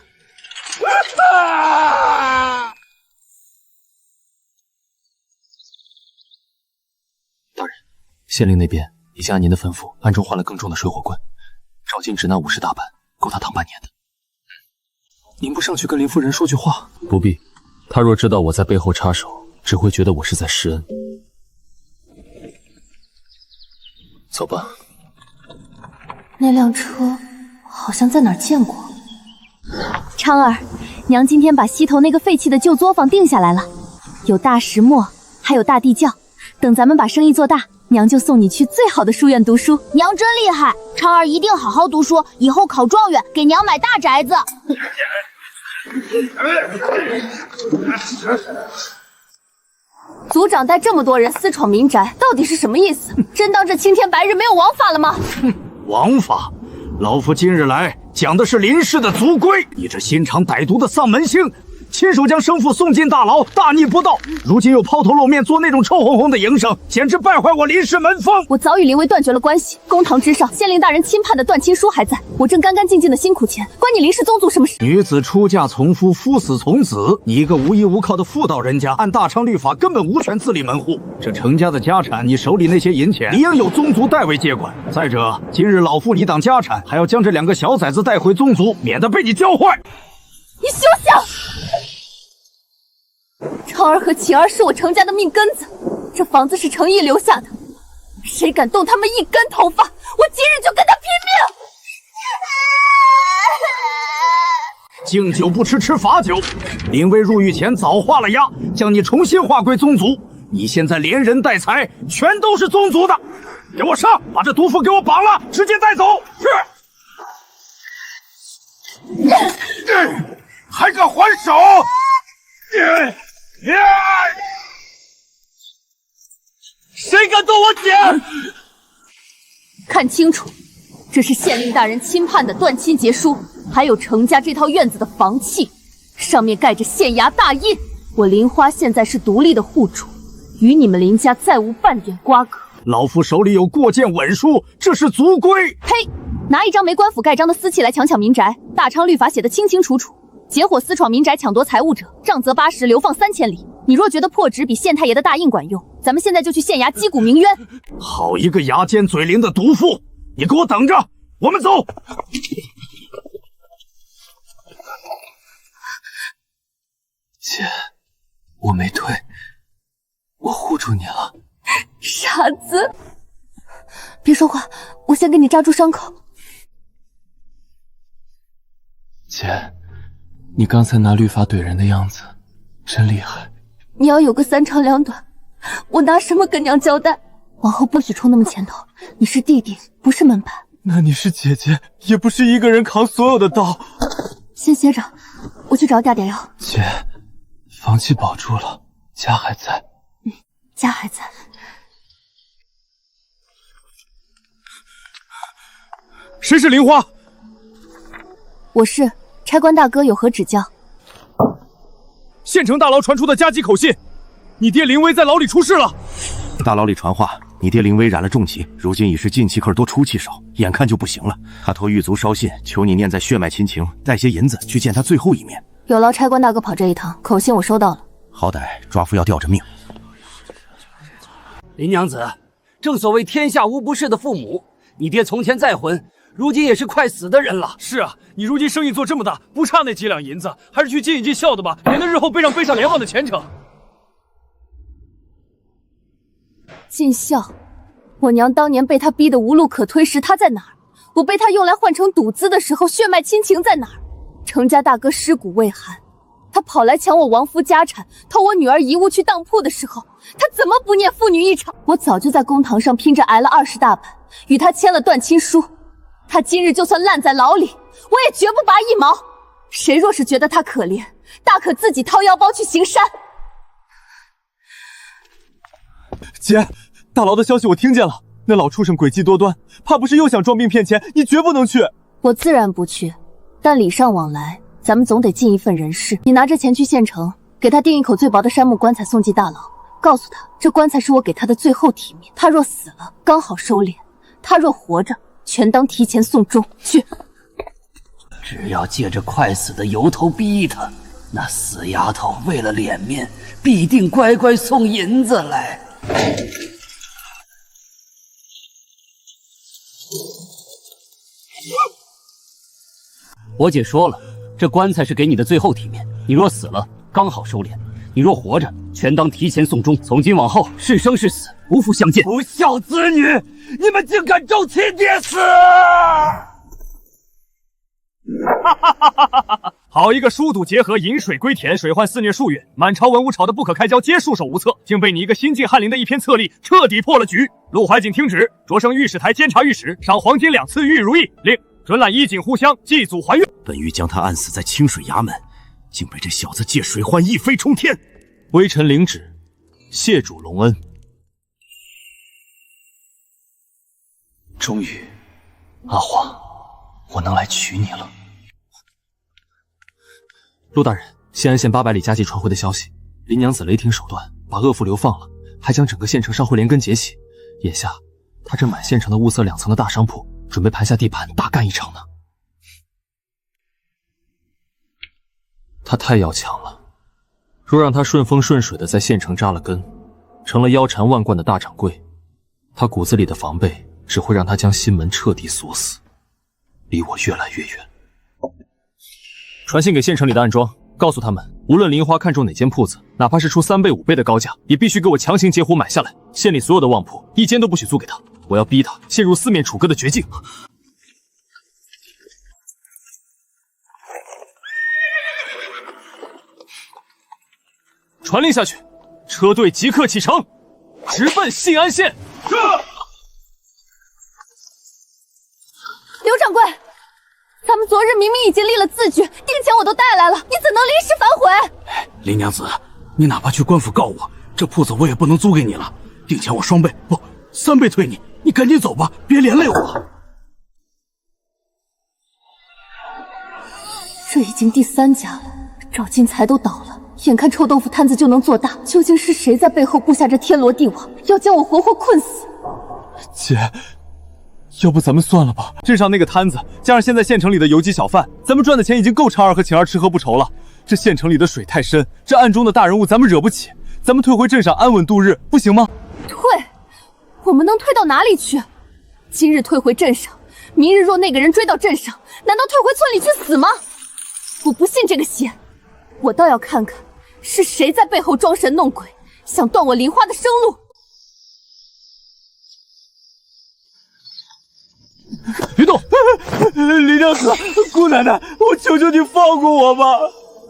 Speaker 2: 大人，县令那边已经按您的吩咐，暗中换了更重的水火棍，赵进只拿50大板，够他躺半年的。您不上去跟林夫人说句话？不必，他若知道我在背后插手，只会觉得我是在施恩。走吧。
Speaker 1: 那辆车好像在哪儿见过。
Speaker 12: 昌儿，娘今天把西头那个废弃的旧作坊定下来了，有大石磨，还有大地窖。等咱们把生意做大，娘就送你去最好的书院读书。
Speaker 6: 娘真厉害，昌儿一定好好读书，以后考状元，给娘买大宅子。
Speaker 1: 族长带这么多人私闯民宅，到底是什么意思？真当这青天白日没有王法了吗？
Speaker 10: 哼，王法！老夫今日来讲的是林氏的族规。你这心肠歹毒的丧门星，亲手将生父送进大牢，大逆不道，如今又抛头露面做那种臭烘烘的营生，简直败坏我林氏门风。
Speaker 1: 我早与林威断绝了关系，公堂之上，县令大人亲判的断亲书还在，我正干干净净的辛苦钱，关你林氏宗族什么事？
Speaker 10: 女子出嫁从夫，夫死从子。你一个无依无靠的妇道人家，按大昌律法根本无权自立门户。这程家的家产，你手里那些银钱，理应有宗族代为接管。再者，今日老夫理当家产，还要将这2个小崽子带回宗族，免得被你教坏。
Speaker 1: 你休想！昌儿和晴儿是我程家的命根子，这房子是程毅留下的，谁敢动他们一根头发，我今日就跟他拼
Speaker 10: 命！敬酒不吃吃罚酒，林威入狱前早画了押，将你重新划归宗族。你现在连人带财全都是宗族的，给我上，把这毒妇给我绑了，直接带走。是。还敢还手！
Speaker 15: 谁敢动我姐？
Speaker 1: 看清楚，这是县令大人亲判的断亲节书，还有程家这套院子的房契，上面盖着县衙大印。我林花现在是独立的户主，与你们林家再无半点瓜葛。
Speaker 10: 老夫手里有过件稳书，这是族规。
Speaker 1: 呸！拿一张没官府盖章的私契来强抢民宅，大昌律法写得清清楚楚。结伙私闯民宅抢夺财物者，杖责80，流放3千里。你若觉得破纸比县太爷的大印管用，咱们现在就去县衙击鼓鸣冤。
Speaker 10: 好一个牙尖嘴灵的毒妇！你给我等着，我们走。
Speaker 2: 姐，我没退，我护住你了。
Speaker 1: 傻子，别说话，我先给你扎住伤口。
Speaker 2: 姐，你刚才拿律法怼人的样子真厉害。
Speaker 1: 你要有个3长2短，我拿什么跟娘交代？往后不许冲那么前头，你是弟弟，不是门派。
Speaker 9: 那你是姐姐，也不是一个人扛所有的刀。
Speaker 1: 先歇着，我去找点药。
Speaker 2: 姐，房契保住了，家还在。
Speaker 1: 家还在。
Speaker 9: 谁是林花？
Speaker 1: 我是。差官大哥有何指教？
Speaker 9: 县城大牢传出的加急口信，你爹林威在牢里出事了。
Speaker 8: 大牢里传话，你爹林威染了重疾，如今已是进气客多出气少，眼看就不行了。他托狱卒捎信，求你念在血脉亲情，带些银子去见他最后一面。
Speaker 1: 有劳差官大哥跑这一趟，口信我收到了。
Speaker 8: 好歹抓夫要吊着命。
Speaker 15: 林娘子，正所谓天下无不是的父母，你爹从前再婚，如今也是快死的人了。
Speaker 9: 是啊，你如今生意做这么大，不差那几两银子，还是去尽一尽孝的吧，免得日后背上连旺的前程。
Speaker 1: 尽孝？我娘当年被他逼得无路可推时，他在哪儿？我被他用来换成赌资的时候，血脉亲情在哪儿？程家大哥尸骨未寒，他跑来抢我亡夫家产，偷我女儿遗物去当铺的时候，他怎么不念父女一场？我早就在公堂上拼着挨了20大板，与他签了断亲书。他今日就算烂在牢里，我也绝不拔一毛。谁若是觉得他可怜，大可自己掏腰包去行善。
Speaker 9: 姐，大牢的消息我听见了，那老畜生诡计多端，怕不是又想装病骗钱，你绝不能去。
Speaker 1: 我自然不去，但礼尚往来，咱们总得尽一份人事。你拿着钱去县城，给他订一口最薄的杉木棺材送进大牢，告诉他这棺材是我给他的最后体面，他若死了刚好收敛，他若活着全当提前送终。去，
Speaker 15: 只要借着快死的由头逼他，那死丫头为了脸面，必定乖乖送银子来。我姐说了，这棺材是给你的最后体面，你若死了刚好收敛，你若活着
Speaker 13: 全当提前送终。从今往后，是生是死，不复相见。
Speaker 15: 不孝子女，你们竟敢咒亲爹死！
Speaker 9: 好一个书赌结合，饮水归田，水患肆虐数月，满朝文武吵得不可开交，皆束手无策，竟被你一个新晋翰林的一篇策例彻底破了局。陆怀瑾听旨，擢升御史台监察御史，赏黄金2次，御如意。令准揽衣锦互相，祭祖还愿。
Speaker 8: 本欲将他按死在清水衙门，竟被这小子借水患一飞冲天。
Speaker 2: 微臣领旨，谢主隆恩。终于，阿华，我能来娶你了。陆大人，西安县800里加计传回的消息，林娘子雷霆手段把恶妇流放了，还将整个县城商会连根结起。眼下，他正满县城的物色2层的大商铺，准备盘下地盘大干一场呢。他太要强了，若让他顺风顺水的在县城扎了根，成了腰缠万贯的大掌柜，他骨子里的防备只会让他将心门彻底锁死，离我越来越远。传信给县城里的暗桩，告诉他们，无论林花看中哪间铺子，哪怕是出3倍5倍的高价，也必须给我强行截胡买下来。县里所有的旺铺，一间都不许租给他，我要逼他陷入4面楚歌的绝境。传令下去，车队即刻启程，直奔信安县。是。
Speaker 1: 刘掌柜，咱们昨日明明已经立了字据，定钱我都带来了，你怎能临时反悔？
Speaker 3: 林娘子，你哪怕去官府告我，这铺子我也不能租给你了。定钱我2倍不3倍退你，你赶紧走吧，别连累我。
Speaker 1: 这已经第3家了，赵金财都倒了，眼看臭豆腐摊子就能做大，究竟是谁在背后布下这天罗地网，要将我活活困死？
Speaker 9: 姐，要不咱们算了吧。镇上那个摊子，加上现在县城里的游击小贩，咱们赚的钱已经够昌儿和晴儿吃喝不愁了。这县城里的水太深，这暗中的大人物咱们惹不起，咱们退回镇上安稳度日，不行吗？
Speaker 1: 退？我们能退到哪里去？今日退回镇上，明日若那个人追到镇上，难道退回村里去死吗？我不信这个邪，我倒要看看是谁在背后装神弄鬼，想断我林花的生路。
Speaker 9: 别动！林娘子，姑奶奶，我求求你放过我吧！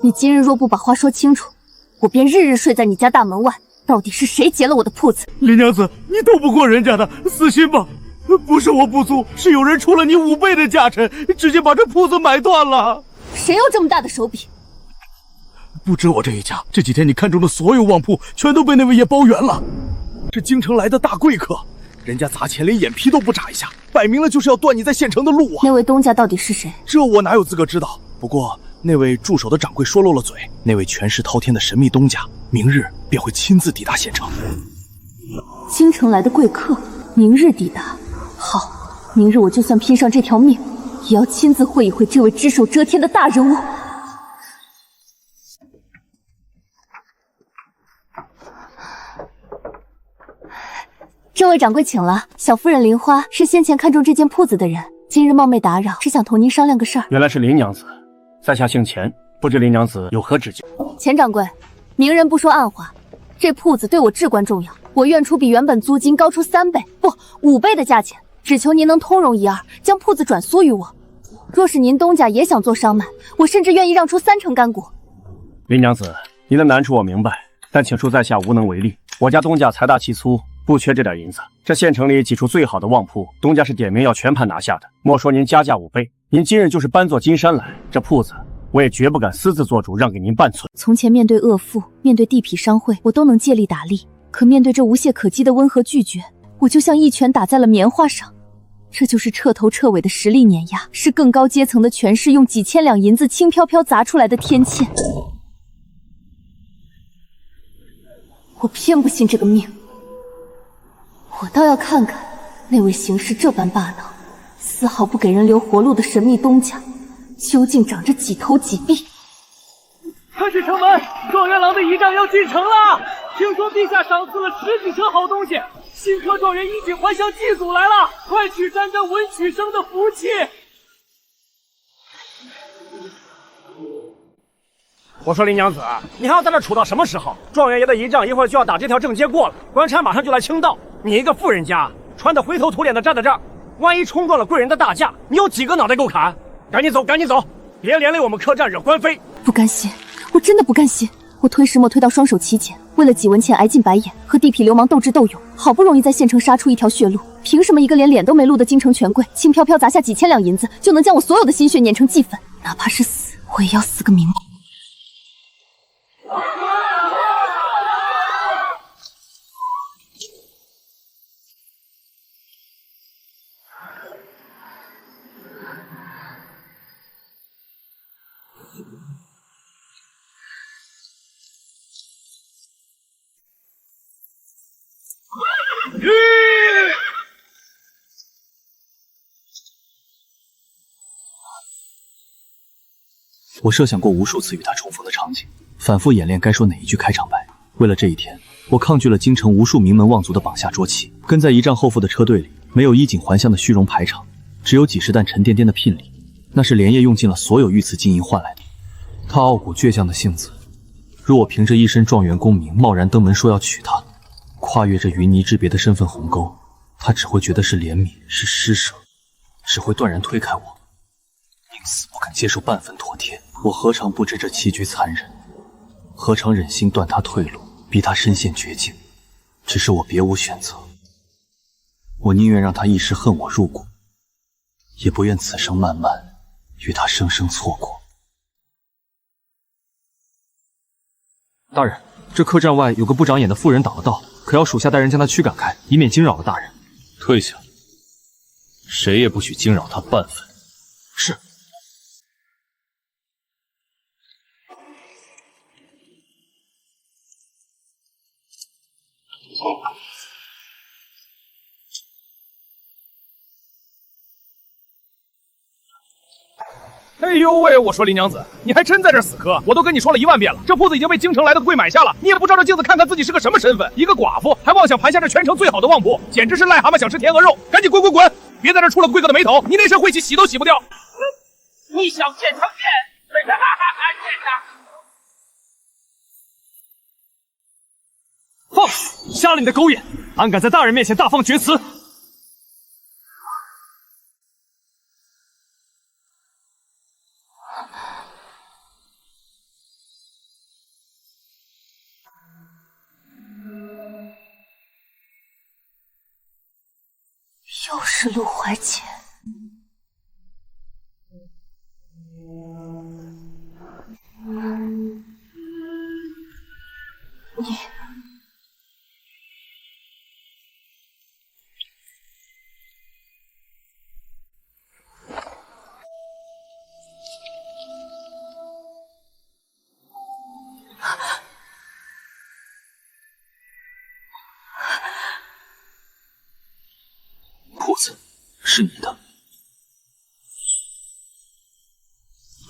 Speaker 1: 你今日若不把话说清楚，我便日日睡在你家大门外。到底是谁劫了我的铺子？
Speaker 3: 林娘子，你斗不过人家的，死心吧！不是我不租，是有人出了你5倍的价钱，直接把这铺子买断了。
Speaker 1: 谁有这么大的手笔？
Speaker 3: 不止我这一家，这几天你看中的所有旺铺，全都被那位爷包圆了。这京城来的大贵客，人家砸钱连眼皮都不眨一下，摆明了就是要断你在县城的路啊！
Speaker 1: 那位东家到底是谁？
Speaker 3: 这我哪有资格知道？不过那位驻守的掌柜说漏了嘴，那位权势滔天的神秘东家，明日便会亲自抵达县城。
Speaker 1: 京城来的贵客，明日抵达。好，明日我就算拼上这条命，也要亲自会一会这位只手遮天的大人物。这位掌柜请了，小夫人林花是先前看中这间铺子的人，今日冒昧打扰，只想同您商量个事儿。
Speaker 16: 原来是林娘子，在下姓钱，不知林娘子有何指教？
Speaker 1: 钱掌柜，明人不说暗话，这铺子对我至关重要，我愿出比原本租金高出3倍，不5倍的价钱，只求您能通融一二，将铺子转租于我。若是您东家也想做商买，我甚至愿意让出3成干股。
Speaker 16: 林娘子，您的难处我明白，但请恕在下无能为力。我家东家财大气粗，不缺这点银子。这县城里几处最好的旺铺，东家是点名要全盘拿下的。莫说您加价5倍，您今日就是搬座金山来，这铺子我也绝不敢私自做主，让给您半寸。
Speaker 12: 从前面对恶妇，面对地痞商会，我都能借力打力，可面对这无懈可击的温和拒绝，我就像一拳打在了棉花上。这就是彻头彻尾的实力碾压，是更高阶层的权势用几千两银子轻飘飘砸出来的天堑。我偏不信这个命，我倒要看看那位行事这般霸道，丝毫不给人留活路的神秘东家，究竟长着几头几臂。
Speaker 15: 快去城门，状元郎的仪仗要进城了！听说陛下赏赐了10几车好东西，新科状元衣锦还乡祭祖来了，快去沾沾文曲生的福气！
Speaker 16: 我说林娘子，你还要在这杵到什么时候？状元爷的仪仗一会儿就要打这条正街过了，官差马上就来倾倒。你一个富人家，穿得灰头土脸的站在这儿，万一冲撞了贵人的大驾，你有几个脑袋够砍？赶紧走，赶紧走，别连累我们客栈惹官非。
Speaker 12: 不甘心，我真的不甘心。我推石墨推到双手齐前，为了几文钱挨尽白眼，和地痞流氓斗智斗勇，好不容易在县城杀出一条血路，凭什么一个连脸都没露的京城权贵，轻飘飘砸下几千两银子，就能将我所有的心血碾成齑粉？哪怕是死，我也要死个明白。
Speaker 2: 我设想过无数次与他重逢的场景，反复演练该说哪一句开场白。为了这一天，我抗拒了京城无数名门望族的绑架捉棋，跟在仪仗后父的车队里，没有衣锦还乡的虚荣排场，只有几十担沉甸甸的聘礼，那是连夜用尽了所有御赐金银换来的。他傲骨倔强的性子，若我凭着一身状元功名贸然登门说要娶她，跨越这云泥之别的身份鸿沟，他只会觉得是怜悯，是施舍，只会断然推开我，宁死不肯接受半分妥帖。我何尝不知这棋局残忍，何尝忍心断他退路，逼他身陷绝境？只是我别无选择，我宁愿让他一时恨我入骨，也不愿此生漫漫与他生生错过。大人，这客栈外有个不长眼的妇人挡了道，可要属下带人将他驱赶开，以免惊扰了大人。
Speaker 4: 退下，谁也不许惊扰他半分。
Speaker 2: 是。
Speaker 10: 哎呦喂！我说林娘子，你还真在这死磕！我都跟你说了10000遍了，这铺子已经被京城来的贵买下了，你也不照照镜子看看自己是个什么身份，一个寡妇还妄想盘下这全城最好的旺铺，简直是癞蛤蟆想吃天鹅肉！赶紧滚滚滚！别在这出了贵哥的眉头，你那身晦气洗都洗不掉。
Speaker 15: 你想见成见，随便见他。
Speaker 3: 放！瞎了你的狗眼！胆敢在大人面前大放厥词！
Speaker 1: 又是陆怀姐。你
Speaker 2: 铺子是你的，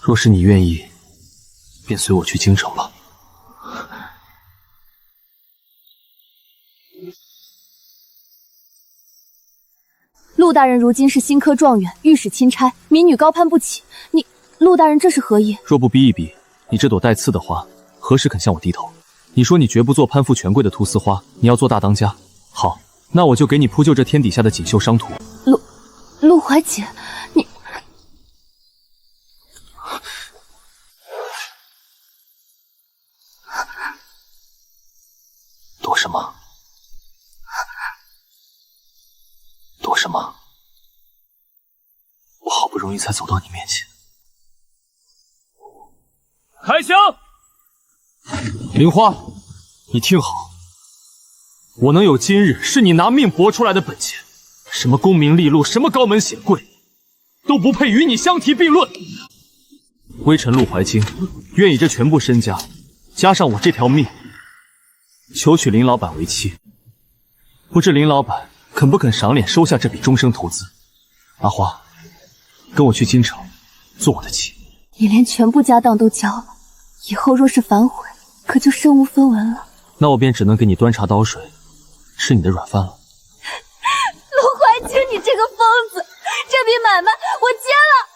Speaker 2: 若是你愿意，便随我去京城吧。
Speaker 12: 陆大人如今是新科状元，御史钦差，民女高攀不起。陆大人这是何意？
Speaker 2: 若不逼一逼，你这朵带刺的花，何时肯向我低头？你说你绝不做攀附权贵的菟丝花，你要做大当家。好，那我就给你铺就这天底下的锦绣商途。
Speaker 1: 陆怀姐，你
Speaker 2: 躲什么？躲什么？我好不容易才走到你面前。
Speaker 3: 开枪！
Speaker 2: 玲花，你听好，我能有今日，是你拿命搏出来的本钱。什么功名利禄，什么高门显贵，都不配与你相提并论。微臣陆怀京，愿以这全部身家，加上我这条命，求娶林老板为妻。不知林老板肯不肯赏脸收下这笔终生投资？阿花，跟我去京城，做我的妻。
Speaker 1: 你连全部家当都交了，以后若是反悔，可就身无分文了。
Speaker 2: 那我便只能给你端茶倒水，吃你的软饭了。
Speaker 1: 陆怀清，你这个疯子，这笔买卖我接了。